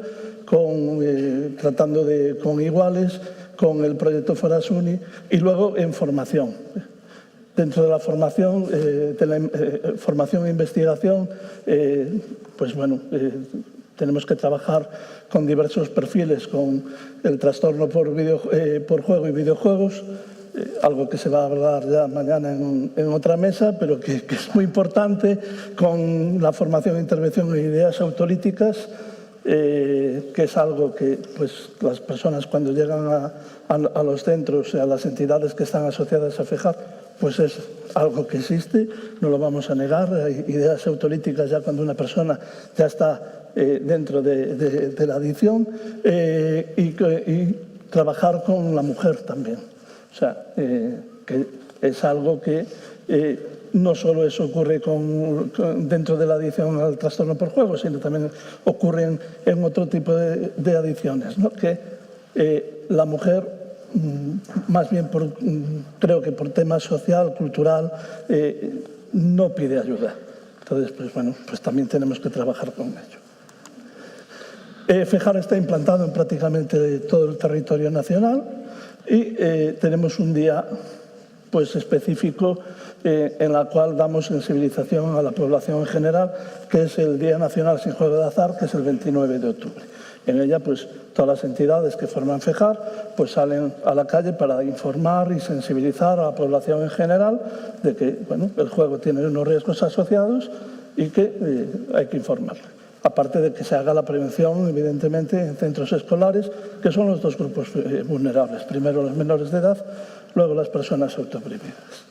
tratando con iguales, con el proyecto Forasuni y luego en formación. Dentro de la formación, formación e investigación, tenemos que trabajar con diversos perfiles, con el trastorno por juego y videojuegos, algo que se va a hablar ya mañana en otra mesa, pero que es muy importante, con la formación e intervención en ideas autolíticas, que es algo que las personas cuando llegan a los centros, a las entidades que están asociadas a FEJAR, pues es algo que existe, no lo vamos a negar. Hay ideas autolíticas ya cuando una persona ya está dentro de la adicción, y trabajar con la mujer también. O sea, que es algo que no solo eso ocurre dentro de la adicción al trastorno por juego, sino también ocurre en otro tipo de adicciones, ¿no? Que la mujer, más bien creo que por tema social, cultural, no pide ayuda. Entonces, pues también tenemos que trabajar con ello. FEJAR está implantado en prácticamente todo el territorio nacional y tenemos un día específico en la cual damos sensibilización a la población en general, que es el Día Nacional Sin Juego de Azar, que es el 29 de octubre. En ella, todas las entidades que forman FEJAR salen a la calle para informar y sensibilizar a la población en general de que el juego tiene unos riesgos asociados y que hay que informarle. Aparte de que se haga la prevención, evidentemente, en centros escolares, que son los dos grupos vulnerables. Primero los menores de edad, luego las personas autooprimidas.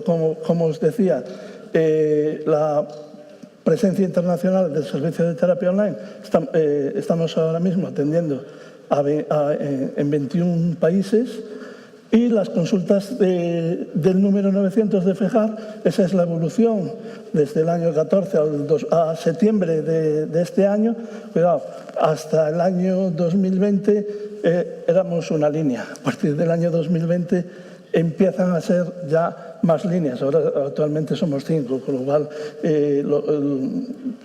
como os decía, la presencia internacional del servicio de terapia online, estamos ahora mismo atendiendo en 21 países, y las consultas del número 900 de FEJAR, esa es la evolución desde el año 14 a septiembre de este año. Cuidado, hasta el año 2020 éramos una línea. A partir del año 2020 empiezan a ser ya más líneas. Ahora actualmente somos 5, con lo cual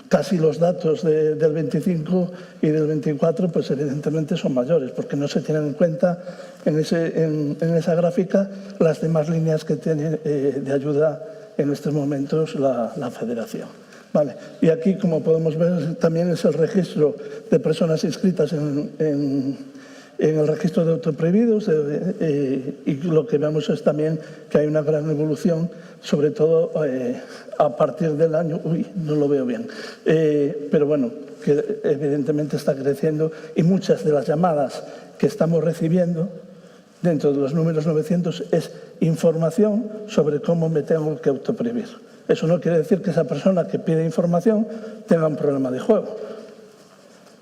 casi los datos del 25 y del 24 pues evidentemente son mayores, porque no se tienen en cuenta en esa gráfica las demás líneas que tiene de ayuda en estos momentos la Federación. Vale. Y aquí, como podemos ver, también es el registro de personas inscritas en el registro de autoprohibidos, y lo que vemos es también que hay una gran evolución, sobre todo a partir del año... Uy, no lo veo bien. Pero bueno, que evidentemente está creciendo, y muchas de las llamadas que estamos recibiendo dentro de los números 900 es información sobre cómo me tengo que autoprohibir. Eso no quiere decir que esa persona que pide información tenga un problema de juego,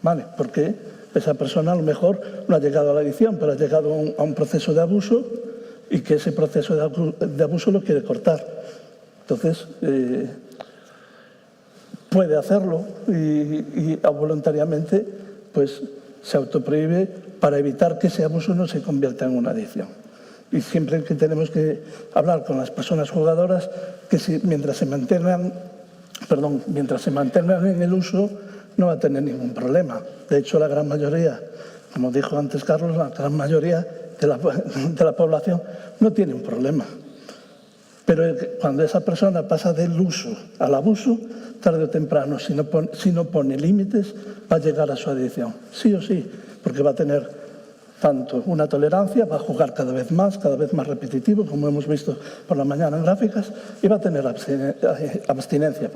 ¿vale? Porque esa persona a lo mejor no ha llegado a la adicción, pero ha llegado a un proceso de abuso, y que ese proceso de abuso lo quiere cortar. Entonces, puede hacerlo y voluntariamente pues, se autoprohíbe para evitar que ese abuso no se convierta en una adicción. Y siempre que tenemos que hablar con las personas jugadoras, que mientras se mantengan en el uso, no va a tener ningún problema. De hecho, la gran mayoría, como dijo antes Carlos, la gran mayoría de la población no tiene un problema. Pero cuando esa persona pasa del uso al abuso, tarde o temprano, si no pone límites, va a llegar a su adicción. Sí o sí, porque va a tener tanto una tolerancia, va a jugar cada vez más repetitivo, como hemos visto por la mañana en gráficas, y va a tener abstinencia.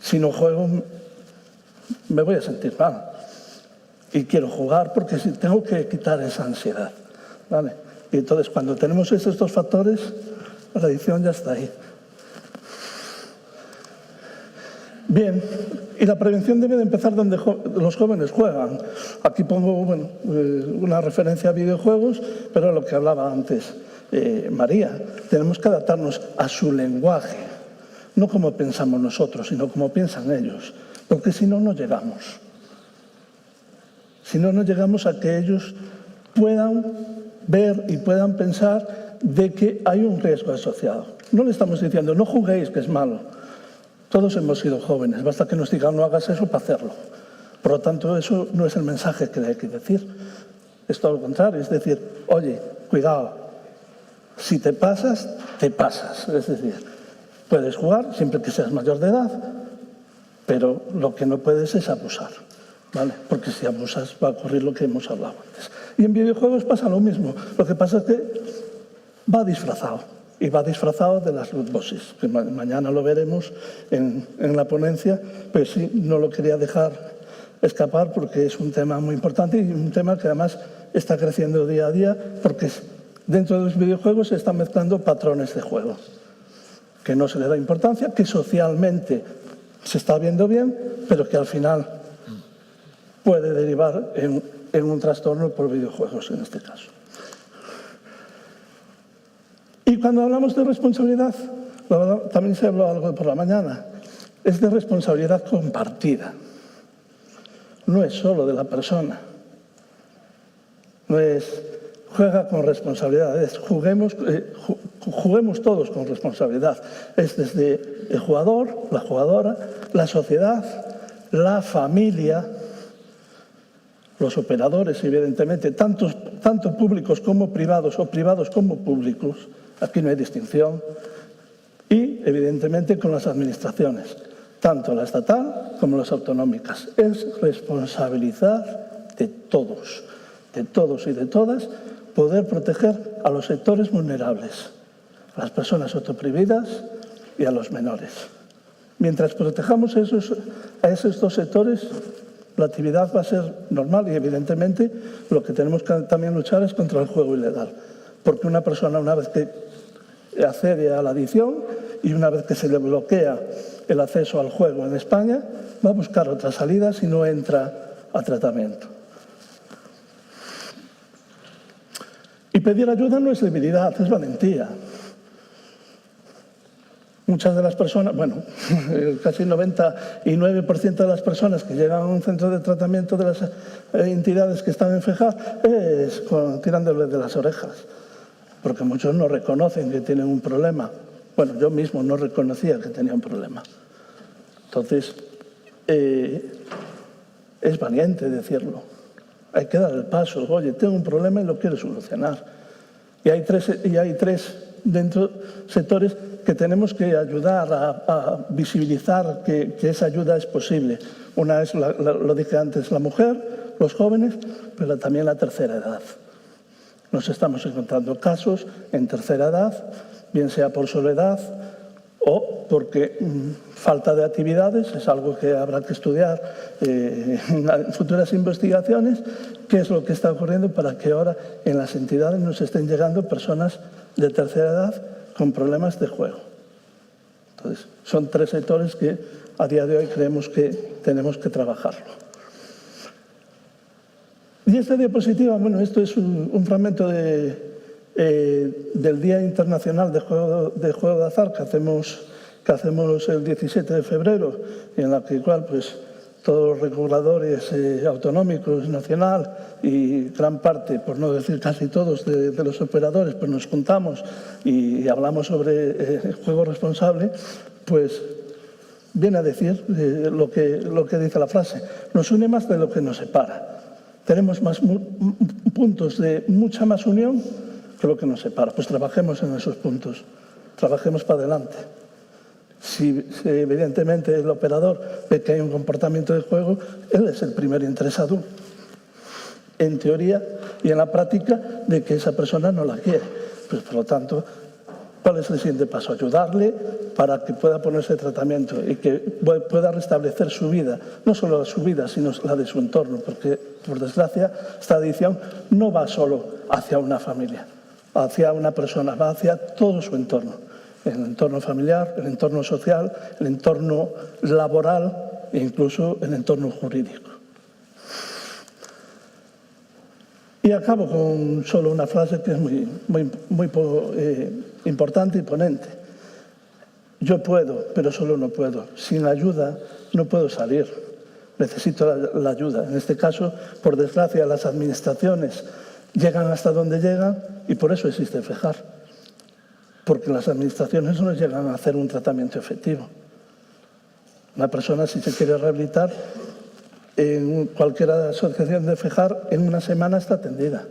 Si no juego, me voy a sentir mal. Y quiero jugar porque tengo que quitar esa ansiedad, ¿vale? Y entonces, cuando tenemos estos dos factores, la adicción ya está ahí. Bien, y la prevención debe de empezar donde los jóvenes juegan. Aquí pongo una referencia a videojuegos, pero lo que hablaba antes María, tenemos que adaptarnos a su lenguaje, no como pensamos nosotros, sino como piensan ellos, porque si no, no llegamos. Si no, no llegamos a que ellos puedan ver y puedan pensar de que hay un riesgo asociado. No le estamos diciendo, no juguéis, que es malo. Todos hemos sido jóvenes, basta que nos digan no hagas eso para hacerlo. Por lo tanto, eso no es el mensaje que hay que decir. Es todo lo contrario, es decir, oye, cuidado, si te pasas, te pasas. Es decir, puedes jugar siempre que seas mayor de edad, pero lo que no puedes es abusar, ¿vale? Porque si abusas va a ocurrir lo que hemos hablado antes. Y en videojuegos pasa lo mismo, lo que pasa es que va disfrazado. Y va disfrazado de las loot boxes, que mañana lo veremos en la ponencia, pero sí, no lo quería dejar escapar porque es un tema muy importante y un tema que además está creciendo día a día, porque dentro de los videojuegos se están mezclando patrones de juego, que no se le da importancia, que socialmente se está viendo bien, pero que al final puede derivar en un trastorno por videojuegos en este caso. Y cuando hablamos de responsabilidad, también se habló algo por la mañana, es de responsabilidad compartida. No es solo de la persona. No es juega con responsabilidad, es juguemos todos con responsabilidad. Es desde el jugador, la jugadora, la sociedad, la familia, los operadores, evidentemente, tanto públicos como privados o privados como públicos. Aquí no hay distinción. Y, evidentemente, con las administraciones, tanto la estatal como las autonómicas. Es responsabilidad de todos y de todas, poder proteger a los sectores vulnerables, a las personas autoprohibidas y a los menores. Mientras protejamos a esos dos sectores, la actividad va a ser normal y, evidentemente, lo que tenemos que también luchar es contra el juego ilegal. Porque una persona, una vez que accede a la adicción y una vez que se le bloquea el acceso al juego en España, va a buscar otra salida si no entra a tratamiento. Y pedir ayuda no es debilidad, es valentía. Muchas de las personas, bueno, casi el 99% de las personas que llegan a un centro de tratamiento de las entidades que están en FEJAR es tirándoles de las orejas, porque muchos no reconocen que tienen un problema. Bueno, yo mismo no reconocía que tenía un problema. Entonces, es valiente decirlo. Hay que dar el paso. Oye, tengo un problema y lo quiero solucionar. Y hay tres sectores que tenemos que ayudar a visibilizar que esa ayuda es posible. Una es, lo dije antes, la mujer, los jóvenes, pero también la tercera edad. Nos estamos encontrando casos en tercera edad, bien sea por soledad o porque falta de actividades, es algo que habrá que estudiar en futuras investigaciones, qué es lo que está ocurriendo para que ahora en las entidades nos estén llegando personas de tercera edad con problemas de juego. Entonces, son tres sectores que a día de hoy creemos que tenemos que trabajarlo. Y esta diapositiva, bueno, esto es un fragmento del Día Internacional de Juego de Azar que hacemos el 17 de febrero, y en la que pues, todos los reguladores autonómicos, nacional y gran parte, por no decir casi todos, de los operadores, pues nos juntamos y hablamos sobre juego responsable, pues viene a decir lo que dice la frase. Nos une más de lo que nos separa. Tenemos puntos de mucha más unión que lo que nos separa. Pues trabajemos en esos puntos, trabajemos para adelante. Si evidentemente el operador ve que hay un comportamiento de juego, él es el primer interesado, en teoría y en la práctica, de que esa persona no la quiere. Pues, por lo tanto, ¿cuál es el siguiente paso? Ayudarle para que pueda ponerse tratamiento y que pueda restablecer su vida, no solo su vida, sino la de su entorno, porque, por desgracia, esta adicción no va solo hacia una familia, hacia una persona, va hacia todo su entorno. El entorno familiar, el entorno social, el entorno laboral e incluso el entorno jurídico. Y acabo con solo una frase que es muy importante y ponente. Yo puedo, pero solo no puedo. Sin ayuda no puedo salir. Necesito la ayuda. En este caso, por desgracia, las administraciones llegan hasta donde llegan y por eso existe FEJAR. Porque las administraciones no llegan a hacer un tratamiento efectivo. Una persona, si se quiere rehabilitar, en cualquier asociación de FEJAR, en una semana está atendida.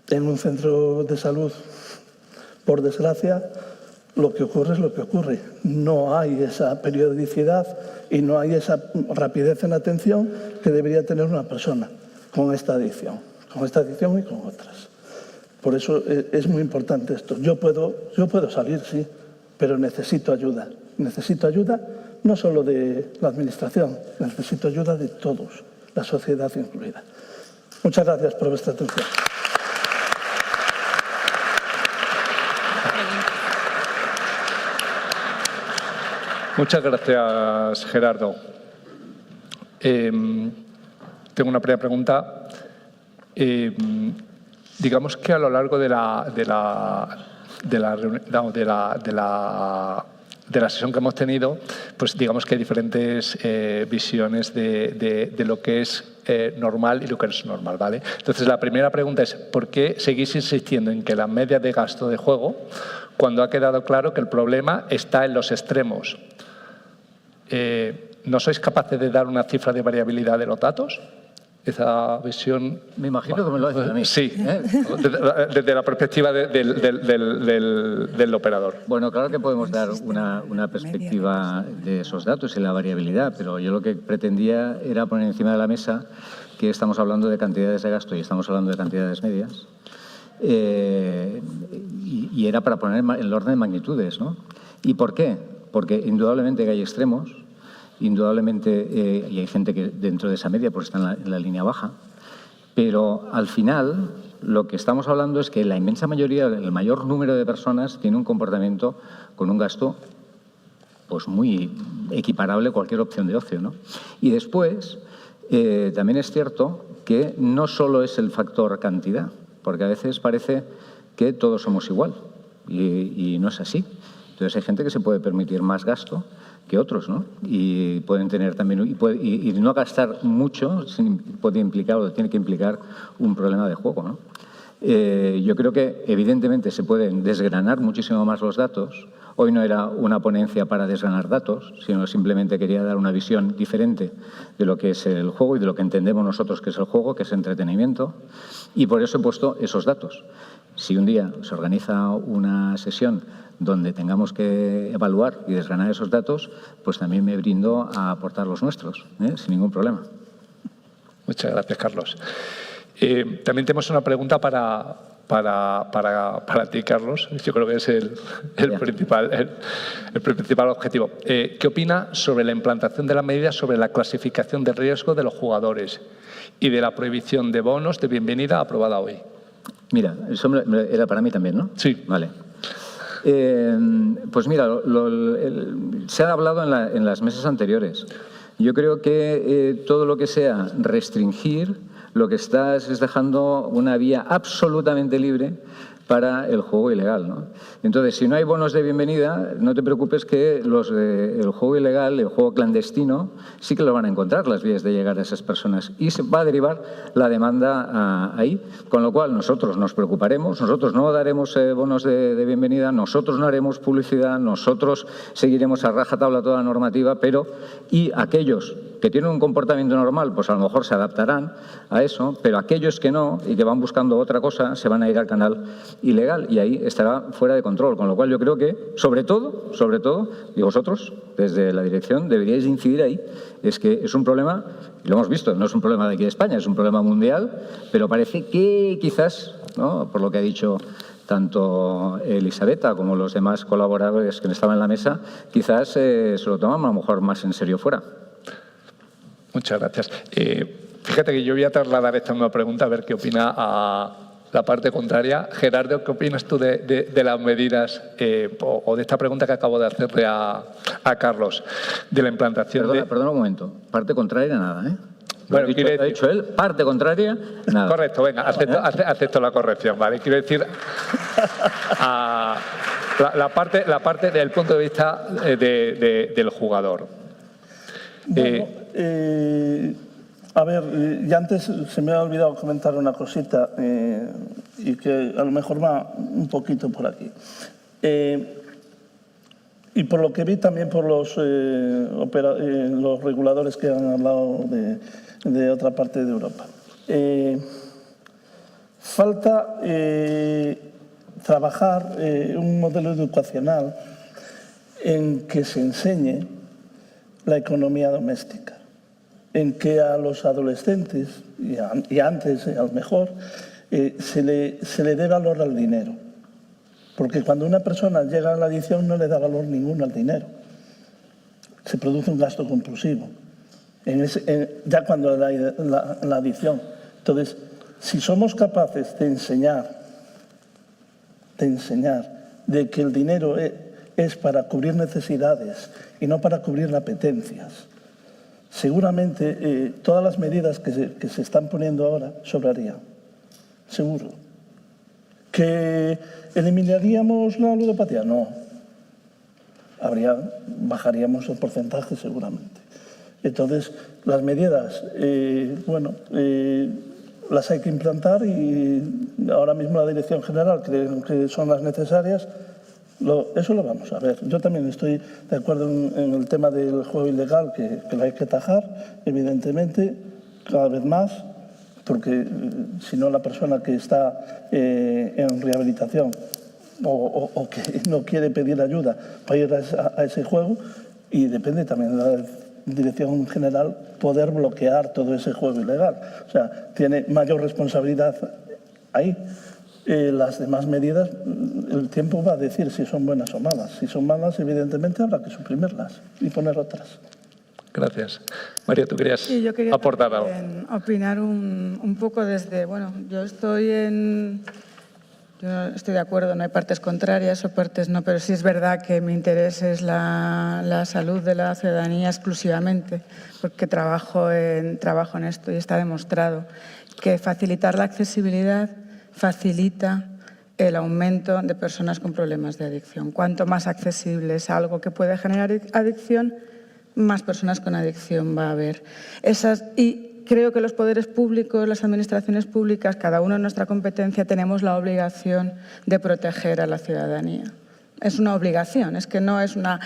En un centro de salud, por desgracia, lo que ocurre es lo que ocurre. No hay esa periodicidad y no hay esa rapidez en la atención que debería tener una persona con esta adicción y con otras. Por eso es muy importante esto. Yo puedo salir, sí, pero necesito ayuda. Necesito ayuda no solo de la administración, necesito ayuda de todos, la sociedad incluida. Muchas gracias por vuestra atención. Muchas gracias, Gerardo. Tengo una primera pregunta. Digamos que a lo largo de la sesión que hemos tenido, pues digamos que hay diferentes visiones de lo que es normal y lo que no es normal, ¿vale? Entonces, la primera pregunta es, ¿por qué seguís insistiendo en que las medias de gasto de juego, cuando ha quedado claro que el problema está en los extremos? ¿No sois capaces de dar una cifra de variabilidad de los datos? Esa visión... Me imagino que me lo haces a mí. Sí, desde la perspectiva del operador. Bueno, claro que podemos dar una perspectiva de esos datos y la variabilidad, pero yo lo que pretendía era poner encima de la mesa que estamos hablando de cantidades de gasto y estamos hablando de cantidades medias, y era para poner en el orden de magnitudes, ¿no? ¿Y por qué? Porque indudablemente que hay extremos, indudablemente y hay gente que dentro de esa media pues está en la línea baja, pero al final lo que estamos hablando es que la inmensa mayoría, el mayor número de personas tiene un comportamiento con un gasto pues muy equiparable a cualquier opción de ocio, ¿no? Y después, también es cierto que no solo es el factor cantidad, porque a veces parece que todos somos igual y no es así. Entonces hay gente que se puede permitir más gasto que otros, ¿no? Y pueden tener también y no gastar mucho puede implicar o tiene que implicar un problema de juego, ¿no? Yo creo que evidentemente se pueden desgranar muchísimo más los datos. Hoy no era una ponencia para desgranar datos, sino simplemente quería dar una visión diferente de lo que es el juego y de lo que entendemos nosotros que es el juego, que es entretenimiento, y por eso he puesto esos datos. Si un día se organiza una sesión donde tengamos que evaluar y desgranar esos datos, pues también me brindo a aportar los nuestros, sin ningún problema. Muchas gracias, Carlos. También tenemos una pregunta para ti, Carlos. Yo creo que es el principal objetivo. ¿Qué opina sobre la implantación de las medidas sobre la clasificación de riesgo de los jugadores y de la prohibición de bonos de bienvenida aprobada hoy? Mira, eso era para mí también, ¿no? Sí. Vale. Pues mira, se ha hablado en las mesas anteriores. Yo creo que todo lo que sea restringir, lo que estás es dejando una vía absolutamente libre para el juego ilegal, ¿no? Entonces, si no hay bonos de bienvenida, no te preocupes que el juego ilegal, el juego clandestino, sí que lo van a encontrar las vías de llegar a esas personas y se va a derivar la demanda ahí, con lo cual nosotros nos preocuparemos, nosotros no daremos bonos de bienvenida, nosotros no haremos publicidad, nosotros seguiremos a rajatabla toda la normativa, y aquellos que tienen un comportamiento normal, pues a lo mejor se adaptarán a eso, pero aquellos que no y que van buscando otra cosa, se van a ir al canal ilegal y ahí estará fuera de control. Con lo cual yo creo que, sobre todo, y vosotros, desde la dirección, deberíais incidir ahí. Es que es un problema, y lo hemos visto, no es un problema de aquí de España, es un problema mundial, pero parece que quizás, ¿no?, por lo que ha dicho tanto Elisabetta como los demás colaboradores que estaban en la mesa, quizás se lo toman a lo mejor más en serio fuera. Muchas gracias. Fíjate que yo voy a trasladar esta misma pregunta a ver qué opina a la parte contraria. Gerardo, ¿qué opinas tú de las medidas o de esta pregunta que acabo de hacerle a Carlos de la implantación? Perdona un momento. Parte contraria, nada, ¿eh? Bueno, ha dicho él, parte contraria, nada. Correcto, venga, acepto la corrección, ¿vale? Quiero decir, la parte del punto de vista del jugador. Bueno, a ver, ya antes se me ha olvidado comentar una cosita y que a lo mejor va un poquito por aquí. Y por lo que vi también por los reguladores que han hablado de otra parte de Europa. Falta trabajar un modelo educacional en que se enseñe la economía doméstica, en que a los adolescentes, y antes a lo mejor, se le dé valor al dinero. Porque cuando una persona llega a la adicción no le da valor ninguno al dinero. Se produce un gasto compulsivo, ya cuando la adicción. Entonces, si somos capaces de enseñar de que el dinero es para cubrir necesidades y no para cubrir apetencias, seguramente todas las medidas que se están poniendo ahora sobrarían, seguro. ¿Que eliminaríamos la ludopatía? No. Bajaríamos el porcentaje seguramente. Entonces, las medidas, las hay que implantar y ahora mismo la Dirección General cree que son las necesarias. Eso lo vamos a ver. Yo también estoy de acuerdo en el tema del juego ilegal, que lo hay que atajar, evidentemente, cada vez más, porque si no la persona que está en rehabilitación o que no quiere pedir ayuda para ir a ese juego, y depende también de la Dirección General poder bloquear todo ese juego ilegal. O sea, tiene mayor responsabilidad ahí. Las demás medidas, el tiempo va a decir si son buenas o malas. Si son malas, evidentemente habrá que suprimirlas y poner otras. Gracias. María, tú querías Sí, yo quería aportar algo. opinar un poco desde, bueno, yo estoy de acuerdo, no hay partes contrarias o partes no, pero sí es verdad que mi interés es la salud de la ciudadanía exclusivamente, porque trabajo en esto y está demostrado que facilitar la accesibilidad facilita el aumento de personas con problemas de adicción. Cuanto más accesible es algo que puede generar adicción, más personas con adicción va a haber. Y creo que los poderes públicos, las administraciones públicas, cada uno en nuestra competencia, tenemos la obligación de proteger a la ciudadanía. Es una obligación, es que no es una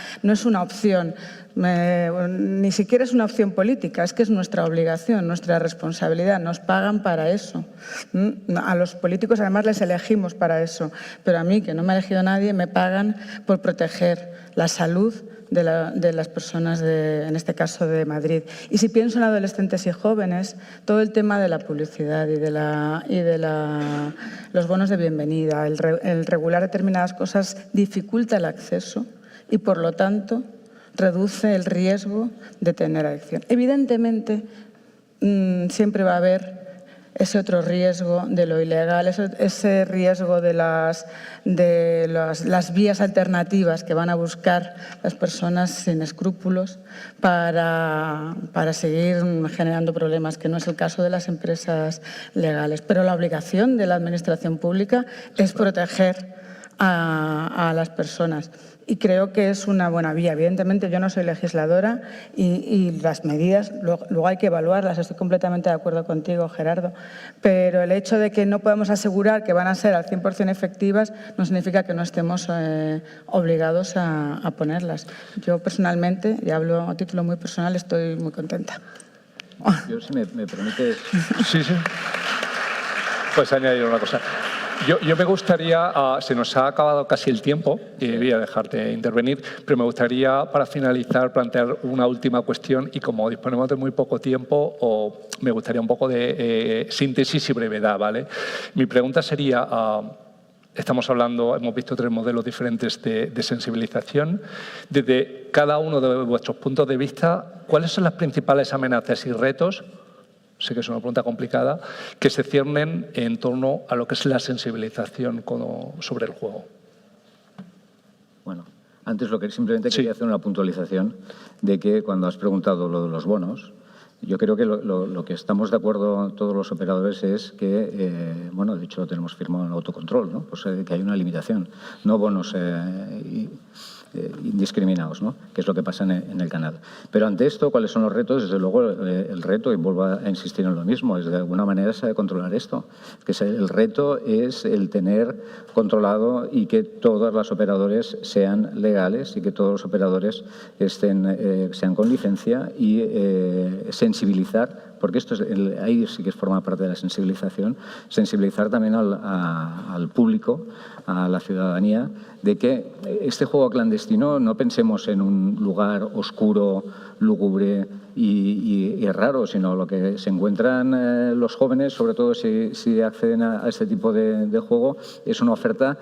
opción, ni siquiera es una opción política, es que es nuestra obligación, nuestra responsabilidad. Nos pagan para eso. A los políticos además les elegimos para eso, pero a mí, que no me ha elegido nadie, me pagan por proteger la salud de las personas, en este caso de Madrid. Y si pienso en adolescentes y jóvenes, todo el tema de la publicidad y de los bonos de bienvenida, el regular determinadas cosas dificulta el acceso y, por lo tanto, reduce el riesgo de tener adicción. Evidentemente, siempre va a haber ese otro riesgo de lo ilegal, ese riesgo de las vías alternativas que van a buscar las personas sin escrúpulos para seguir generando problemas, que no es el caso de las empresas legales. Pero la obligación de la administración pública es proteger a las personas. Y creo que es una buena vía. Evidentemente, yo no soy legisladora y las medidas luego hay que evaluarlas. Estoy completamente de acuerdo contigo, Gerardo. Pero el hecho de que no podamos asegurar que van a ser al 100% efectivas no significa que no estemos obligados a ponerlas. Yo personalmente, y hablo a título muy personal, estoy muy contenta. Yo, si me permites... Sí. Pues añadir una cosa. Yo me gustaría, se nos ha acabado casi el tiempo y voy a dejarte intervenir, pero me gustaría, para finalizar, plantear una última cuestión y como disponemos de muy poco tiempo, me gustaría un poco de síntesis y brevedad, ¿vale? Mi pregunta sería, estamos hablando, hemos visto 3 modelos diferentes de sensibilización. Desde cada uno de vuestros puntos de vista, ¿cuáles son las principales amenazas y retos? Sé que es una pregunta complicada, que se ciernen en torno a lo que es la sensibilización sobre el juego. Bueno, antes simplemente quería hacer una puntualización de que cuando has preguntado lo de los bonos, yo creo que lo que estamos de acuerdo todos los operadores es que, bueno, de hecho lo tenemos firmado en el autocontrol, ¿no? Pues que hay una limitación, no bonos indiscriminados, ¿no? Que es lo que pasa en el canal. Pero ante esto, ¿cuáles son los retos? Desde luego, el reto, y vuelvo a insistir en lo mismo, es de alguna manera se ha de controlar esto. Que el reto es el tener controlado y que todos los operadores sean legales y que todos los operadores sean con licencia y sensibilizar, porque esto ahí sí que forma parte de la sensibilización, sensibilizar también al público, a la ciudadanía, de que este juego clandestino no pensemos en un lugar oscuro, lúgubre y raro, sino lo que se encuentran los jóvenes, sobre todo si acceden a este tipo de juego, es una oferta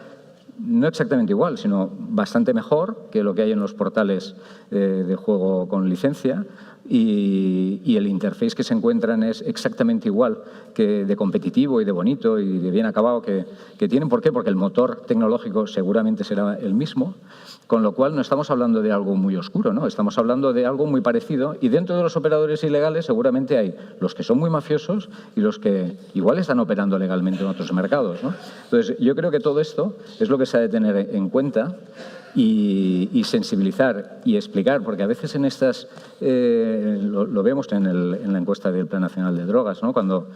no exactamente igual, sino bastante mejor que lo que hay en los portales de juego con licencia. Y el interface que se encuentran es exactamente igual que de competitivo y de bonito y de bien acabado que tienen. ¿Por qué? Porque el motor tecnológico seguramente será el mismo, con lo cual no estamos hablando de algo muy oscuro, ¿no? Estamos hablando de algo muy parecido y dentro de los operadores ilegales seguramente hay los que son muy mafiosos y los que igual están operando legalmente en otros mercados, ¿no? Entonces, yo creo que todo esto es lo que se ha de tener en cuenta y sensibilizar y explicar, porque a veces en estas, lo vemos en la encuesta del Plan Nacional de Drogas, ¿no? Cuando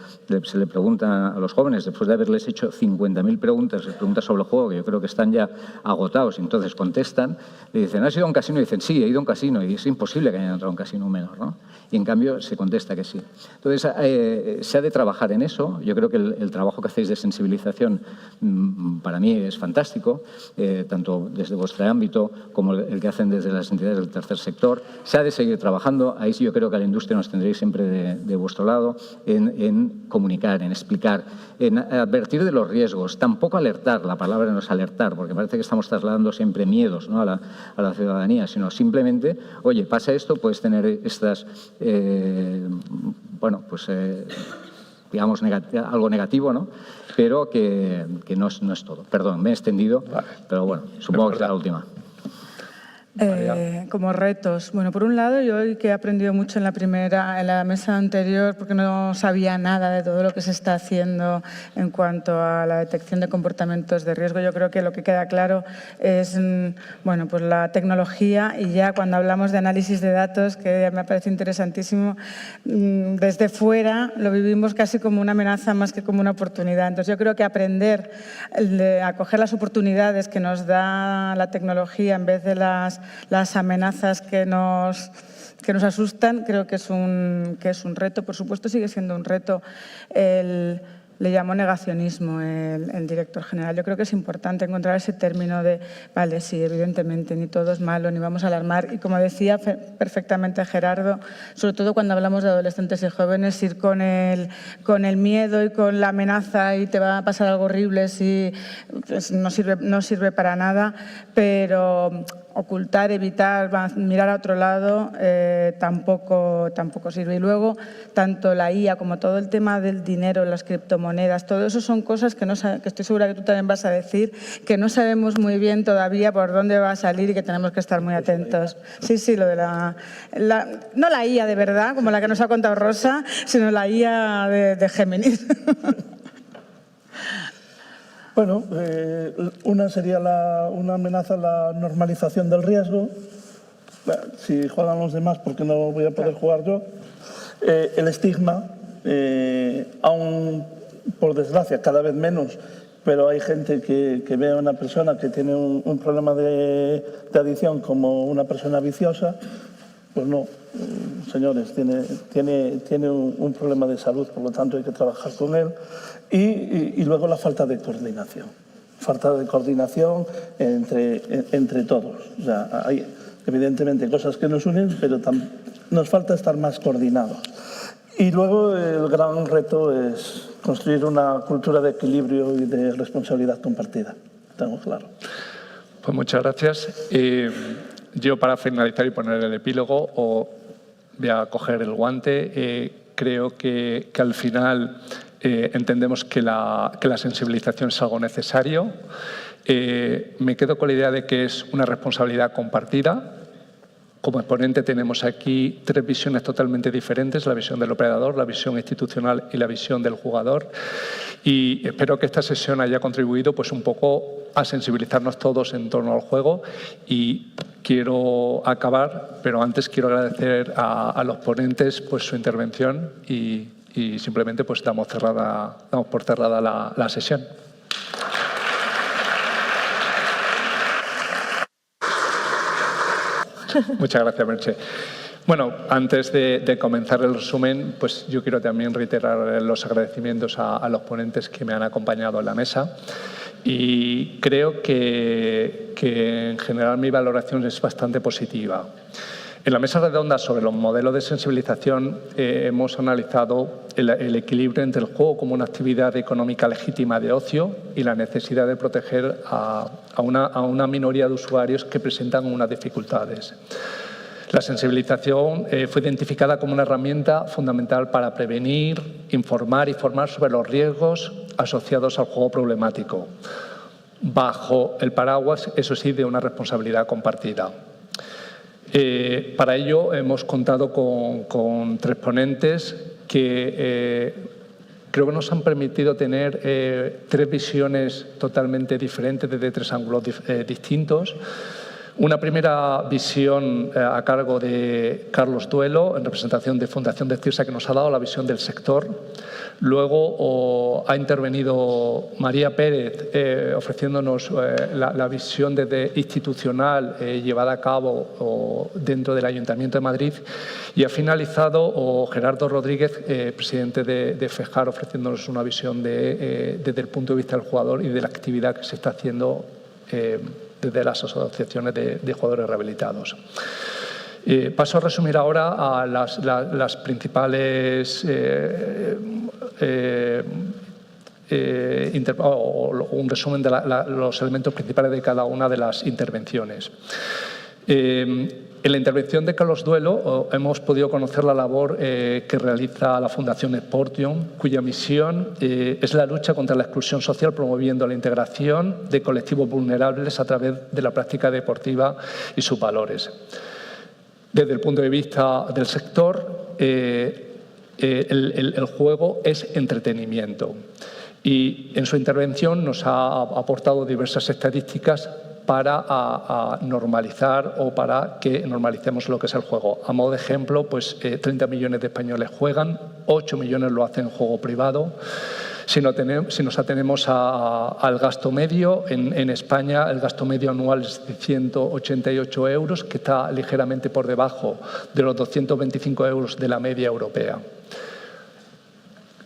se le pregunta a los jóvenes, después de haberles hecho 50.000 preguntas sobre el juego, que yo creo que están ya agotados, y entonces contestan, le dicen, ¿has ido a un casino? Y dicen, sí, he ido a un casino, y es imposible que hayan entrado a un casino menor, ¿no? Y en cambio se contesta que sí. Entonces, se ha de trabajar en eso. Yo creo que el trabajo que hacéis de sensibilización para mí es fantástico, tanto desde vuestra ámbito como el que hacen desde las entidades del tercer sector. Se ha de seguir trabajando. Ahí sí yo creo que a la industria nos tendréis siempre de vuestro lado en comunicar, en explicar, en advertir de los riesgos. Tampoco alertar, la palabra no es alertar, porque parece que estamos trasladando siempre miedos, ¿no?, a la ciudadanía, sino simplemente, oye, pasa esto, puedes tener estas, digamos, algo negativo, ¿no?, pero que no es todo. Perdón, me he extendido, vale, pero bueno, supongo que es la última. Como retos. Bueno, por un lado, yo hoy que he aprendido mucho en la mesa anterior, porque no sabía nada de todo lo que se está haciendo en cuanto a la detección de comportamientos de riesgo. Yo creo que lo que queda claro es, bueno, pues la tecnología, y ya cuando hablamos de análisis de datos, que me parece interesantísimo, desde fuera lo vivimos casi como una amenaza más que como una oportunidad. Entonces yo creo que aprender a coger las oportunidades que nos da la tecnología en vez de las amenazas que nos asustan, creo que es un reto. Por supuesto, sigue siendo un reto. Le llamó negacionismo el director general. Yo creo que es importante encontrar ese término de, vale, sí, evidentemente, ni todo es malo, ni vamos a alarmar. Y como decía perfectamente Gerardo, sobre todo cuando hablamos de adolescentes y jóvenes, ir con el miedo y con la amenaza y te va a pasar algo horrible si pues, no sirve para nada, pero ocultar, evitar, mirar a otro lado tampoco sirve. Y luego, tanto la IA como todo el tema del dinero, las criptomonedas, todo eso son cosas que estoy segura que tú también vas a decir, que no sabemos muy bien todavía por dónde va a salir y que tenemos que estar muy atentos. Sí, lo de no la IA de verdad, como la que nos ha contado Rosa, sino la IA de Géminis. Bueno, una sería una amenaza, la normalización del riesgo. Si juegan los demás, ¿por qué no voy a poder jugar yo? El estigma, aún por desgracia cada vez menos, pero hay gente que ve a una persona que tiene un problema de adicción como una persona viciosa. Pues no, señores, tiene un problema de salud, por lo tanto hay que trabajar con él. Y luego la falta de coordinación. Falta de coordinación entre todos. O sea, hay evidentemente cosas que nos unen, pero nos falta estar más coordinados. Y luego el gran reto es construir una cultura de equilibrio y de responsabilidad compartida. Tengo claro. Pues muchas gracias. Yo, para finalizar y poner el epílogo, voy a coger el guante. Creo que al final entendemos que la sensibilización es algo necesario. Me quedo con la idea de que es una responsabilidad compartida. Como exponente tenemos aquí 3 visiones totalmente diferentes, la visión del operador, la visión institucional y la visión del jugador. Y espero que esta sesión haya contribuido pues, un poco a sensibilizarnos todos en torno al juego. Y quiero acabar, pero antes quiero agradecer a los ponentes pues, su intervención y simplemente pues, damos por cerrada la sesión. Muchas gracias, Merche. Bueno, antes de comenzar el resumen, pues yo quiero también reiterar los agradecimientos a los ponentes que me han acompañado en la mesa. Y creo que en general mi valoración es bastante positiva. En la mesa redonda sobre los modelos de sensibilización hemos analizado el equilibrio entre el juego como una actividad económica legítima de ocio y la necesidad de proteger a una minoría de usuarios que presentan unas dificultades. La sensibilización fue identificada como una herramienta fundamental para prevenir, informar y formar sobre los riesgos asociados al juego problemático, bajo el paraguas, eso sí, de una responsabilidad compartida. Para ello hemos contado con 3 ponentes que creo que nos han permitido tener 3 visiones totalmente diferentes desde 3 ángulos distintos. Una primera visión a cargo de Carlos Duelo, en representación de Fundación de CIRSA, que nos ha dado la visión del sector. Luego ha intervenido María Pérez ofreciéndonos la visión desde institucional llevada a cabo dentro del Ayuntamiento de Madrid. Y ha finalizado Gerardo Rodríguez, presidente de FEJAR, ofreciéndonos una visión desde el punto de vista del jugador y de la actividad que se está haciendo desde las asociaciones de jugadores rehabilitados. Paso a resumir ahora a las principales un resumen de los elementos principales de cada una de las intervenciones. En la intervención de Carlos Duelo hemos podido conocer la labor que realiza la Fundación Sportium, cuya misión es la lucha contra la exclusión social, promoviendo la integración de colectivos vulnerables a través de la práctica deportiva y sus valores. Desde el punto de vista del sector, el juego es entretenimiento. Y en su intervención nos ha aportado diversas estadísticas para normalizar o para que normalicemos lo que es el juego. A modo de ejemplo, pues 30 millones de españoles juegan, 8 millones lo hacen en juego privado. Si nos atenemos al gasto medio, en España el gasto medio anual es de 188 euros, que está ligeramente por debajo de los 225 euros de la media europea.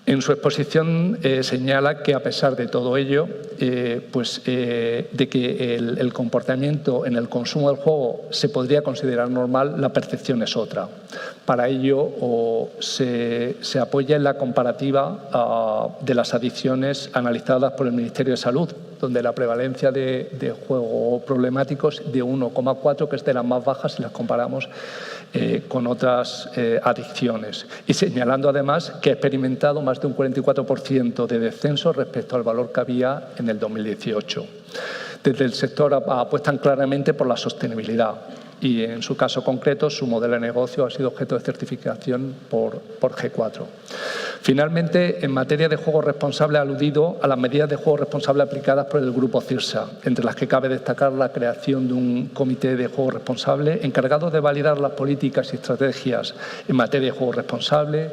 En su exposición señala que, a pesar de todo ello, de que el comportamiento en el consumo del juego se podría considerar normal, la percepción es otra. Para ello se apoya en la comparativa de las adicciones analizadas por el Ministerio de Salud, donde la prevalencia de juegos problemáticos es de 1,4, que es de las más bajas si las comparamos con otras adicciones. Y señalando además que ha experimentado más de un 44% de descenso respecto al valor que había en el 2018. Desde el sector apuestan claramente por la sostenibilidad y, en su caso concreto, su modelo de negocio ha sido objeto de certificación por G4. Finalmente, en materia de juego responsable, ha aludido a las medidas de juego responsable aplicadas por el Grupo CIRSA, entre las que cabe destacar la creación de un comité de juego responsable encargado de validar las políticas y estrategias en materia de juego responsable,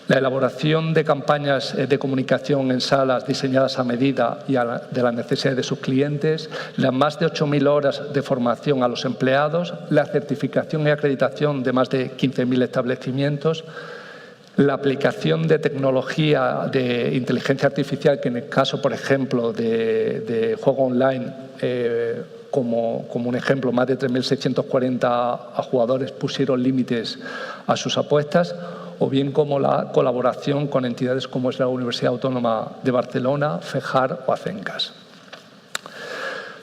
la elaboración de campañas de comunicación en salas diseñadas a medida y de las necesidades de sus clientes, las más de 8.000 horas de formación a los empleados, la certificación y acreditación de más de 15.000 establecimientos, la aplicación de tecnología de inteligencia artificial, que en el caso, por ejemplo, de juego online, como un ejemplo, más de 3.640 jugadores pusieron límites a sus apuestas, o bien como la colaboración con entidades como es la Universidad Autónoma de Barcelona, FEJAR o ACENCAS.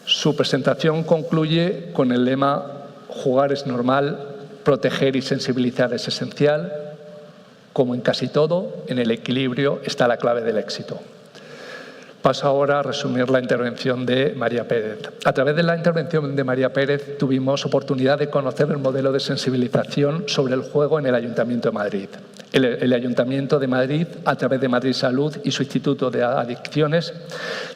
Su presentación concluye con el lema «Jugar es normal, proteger y sensibilizar es esencial». Como en casi todo, en el equilibrio está la clave del éxito. Paso ahora a resumir la intervención de María Pérez. A través de la intervención de María Pérez tuvimos oportunidad de conocer el modelo de sensibilización sobre el juego en el Ayuntamiento de Madrid. El Ayuntamiento de Madrid, a través de Madrid Salud y su Instituto de Adicciones,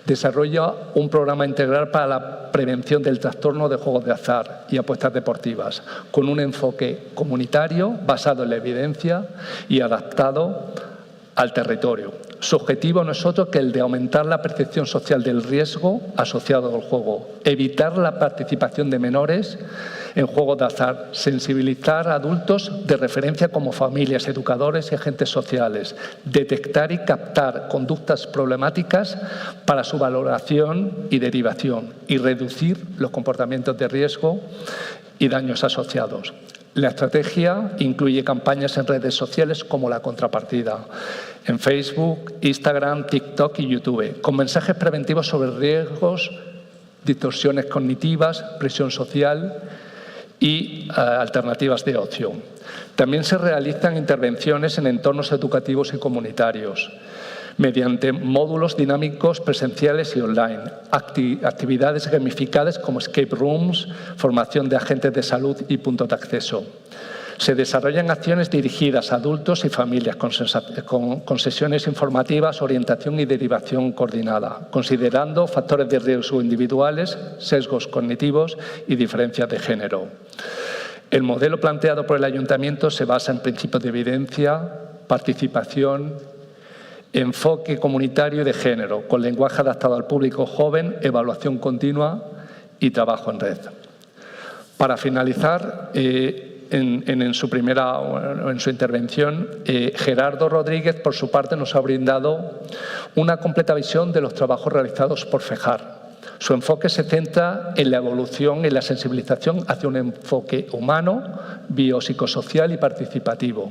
desarrolla un programa integral para la prevención del trastorno de juegos de azar y apuestas deportivas, con un enfoque comunitario basado en la evidencia y adaptado al territorio. Su objetivo no es otro que el de aumentar la percepción social del riesgo asociado al juego, evitar la participación de menores en juegos de azar, sensibilizar a adultos de referencia como familias, educadores y agentes sociales, detectar y captar conductas problemáticas para su valoración y derivación y reducir los comportamientos de riesgo y daños asociados. La estrategia incluye campañas en redes sociales como La Contrapartida, en Facebook, Instagram, TikTok y YouTube, con mensajes preventivos sobre riesgos, distorsiones cognitivas, presión social y alternativas de ocio. También se realizan intervenciones en entornos educativos y comunitarios, mediante módulos dinámicos presenciales y online, actividades gamificadas como escape rooms, formación de agentes de salud y puntos de acceso. Se desarrollan acciones dirigidas a adultos y familias con sesiones informativas, orientación y derivación coordinada, considerando factores de riesgo individuales, sesgos cognitivos y diferencias de género. El modelo planteado por el Ayuntamiento se basa en principios de evidencia, participación, enfoque comunitario y de género, con lenguaje adaptado al público joven, evaluación continua y trabajo en red. Para finalizar, en su intervención, Gerardo Rodríguez, por su parte, nos ha brindado una completa visión de los trabajos realizados por FEJAR Su enfoque se centra en la evolución y la sensibilización hacia un enfoque humano, biopsicosocial y participativo,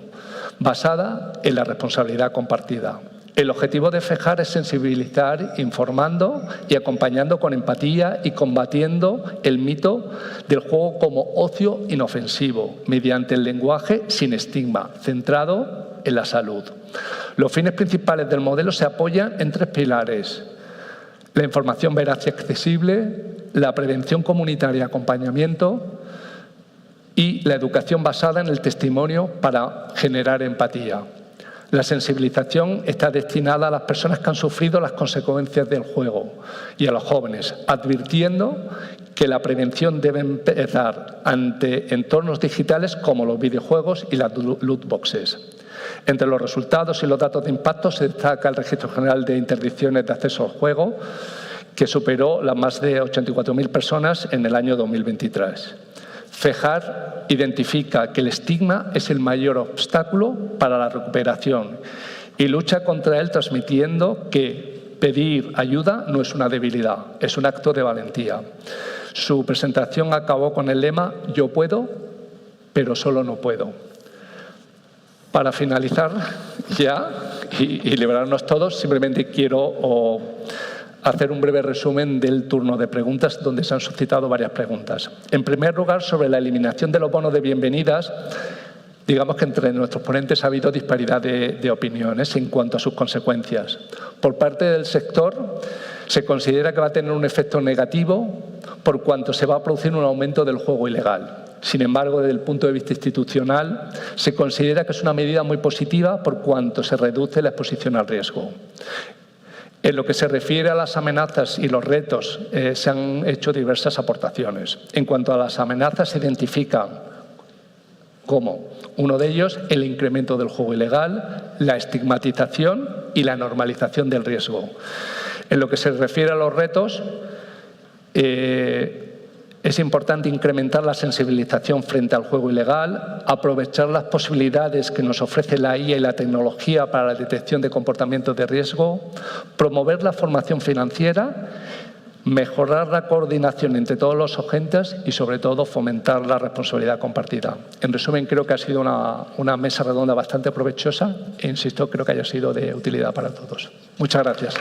basada en la responsabilidad compartida. El objetivo de FEJAR es sensibilizar, informando y acompañando con empatía y combatiendo el mito del juego como ocio inofensivo, mediante el lenguaje sin estigma, centrado en la salud. Los fines principales del modelo se apoyan en 3 pilares: la información veraz y accesible, la prevención comunitaria y acompañamiento y la educación basada en el testimonio para generar empatía. La sensibilización está destinada a las personas que han sufrido las consecuencias del juego y a los jóvenes, advirtiendo que la prevención debe empezar ante entornos digitales como los videojuegos y las loot boxes. Entre los resultados y los datos de impacto se destaca el Registro General de Interdicciones de Acceso al Juego, que superó las más de 84.000 personas en el año 2023. FEJAR identifica que el estigma es el mayor obstáculo para la recuperación y lucha contra él transmitiendo que pedir ayuda no es una debilidad, es un acto de valentía. Su presentación acabó con el lema «Yo puedo, pero solo no puedo». Para finalizar ya y liberarnos todos, simplemente quiero hacer un breve resumen del turno de preguntas, donde se han suscitado varias preguntas. En primer lugar, sobre la eliminación de los bonos de bienvenidas, digamos que entre nuestros ponentes ha habido disparidad de opiniones en cuanto a sus consecuencias. Por parte del sector, se considera que va a tener un efecto negativo por cuanto se va a producir un aumento del juego ilegal. Sin embargo, desde el punto de vista institucional, se considera que es una medida muy positiva por cuanto se reduce la exposición al riesgo. En lo que se refiere a las amenazas y los retos, se han hecho diversas aportaciones. En cuanto a las amenazas, se identifican como uno de ellos el incremento del juego ilegal, la estigmatización y la normalización del riesgo. En lo que se refiere a los retos, es importante incrementar la sensibilización frente al juego ilegal, aprovechar las posibilidades que nos ofrece la IA y la tecnología para la detección de comportamientos de riesgo, promover la formación financiera, mejorar la coordinación entre todos los agentes y, sobre todo, fomentar la responsabilidad compartida. En resumen, creo que ha sido una mesa redonda bastante provechosa e, insisto, creo que haya sido de utilidad para todos. Muchas gracias.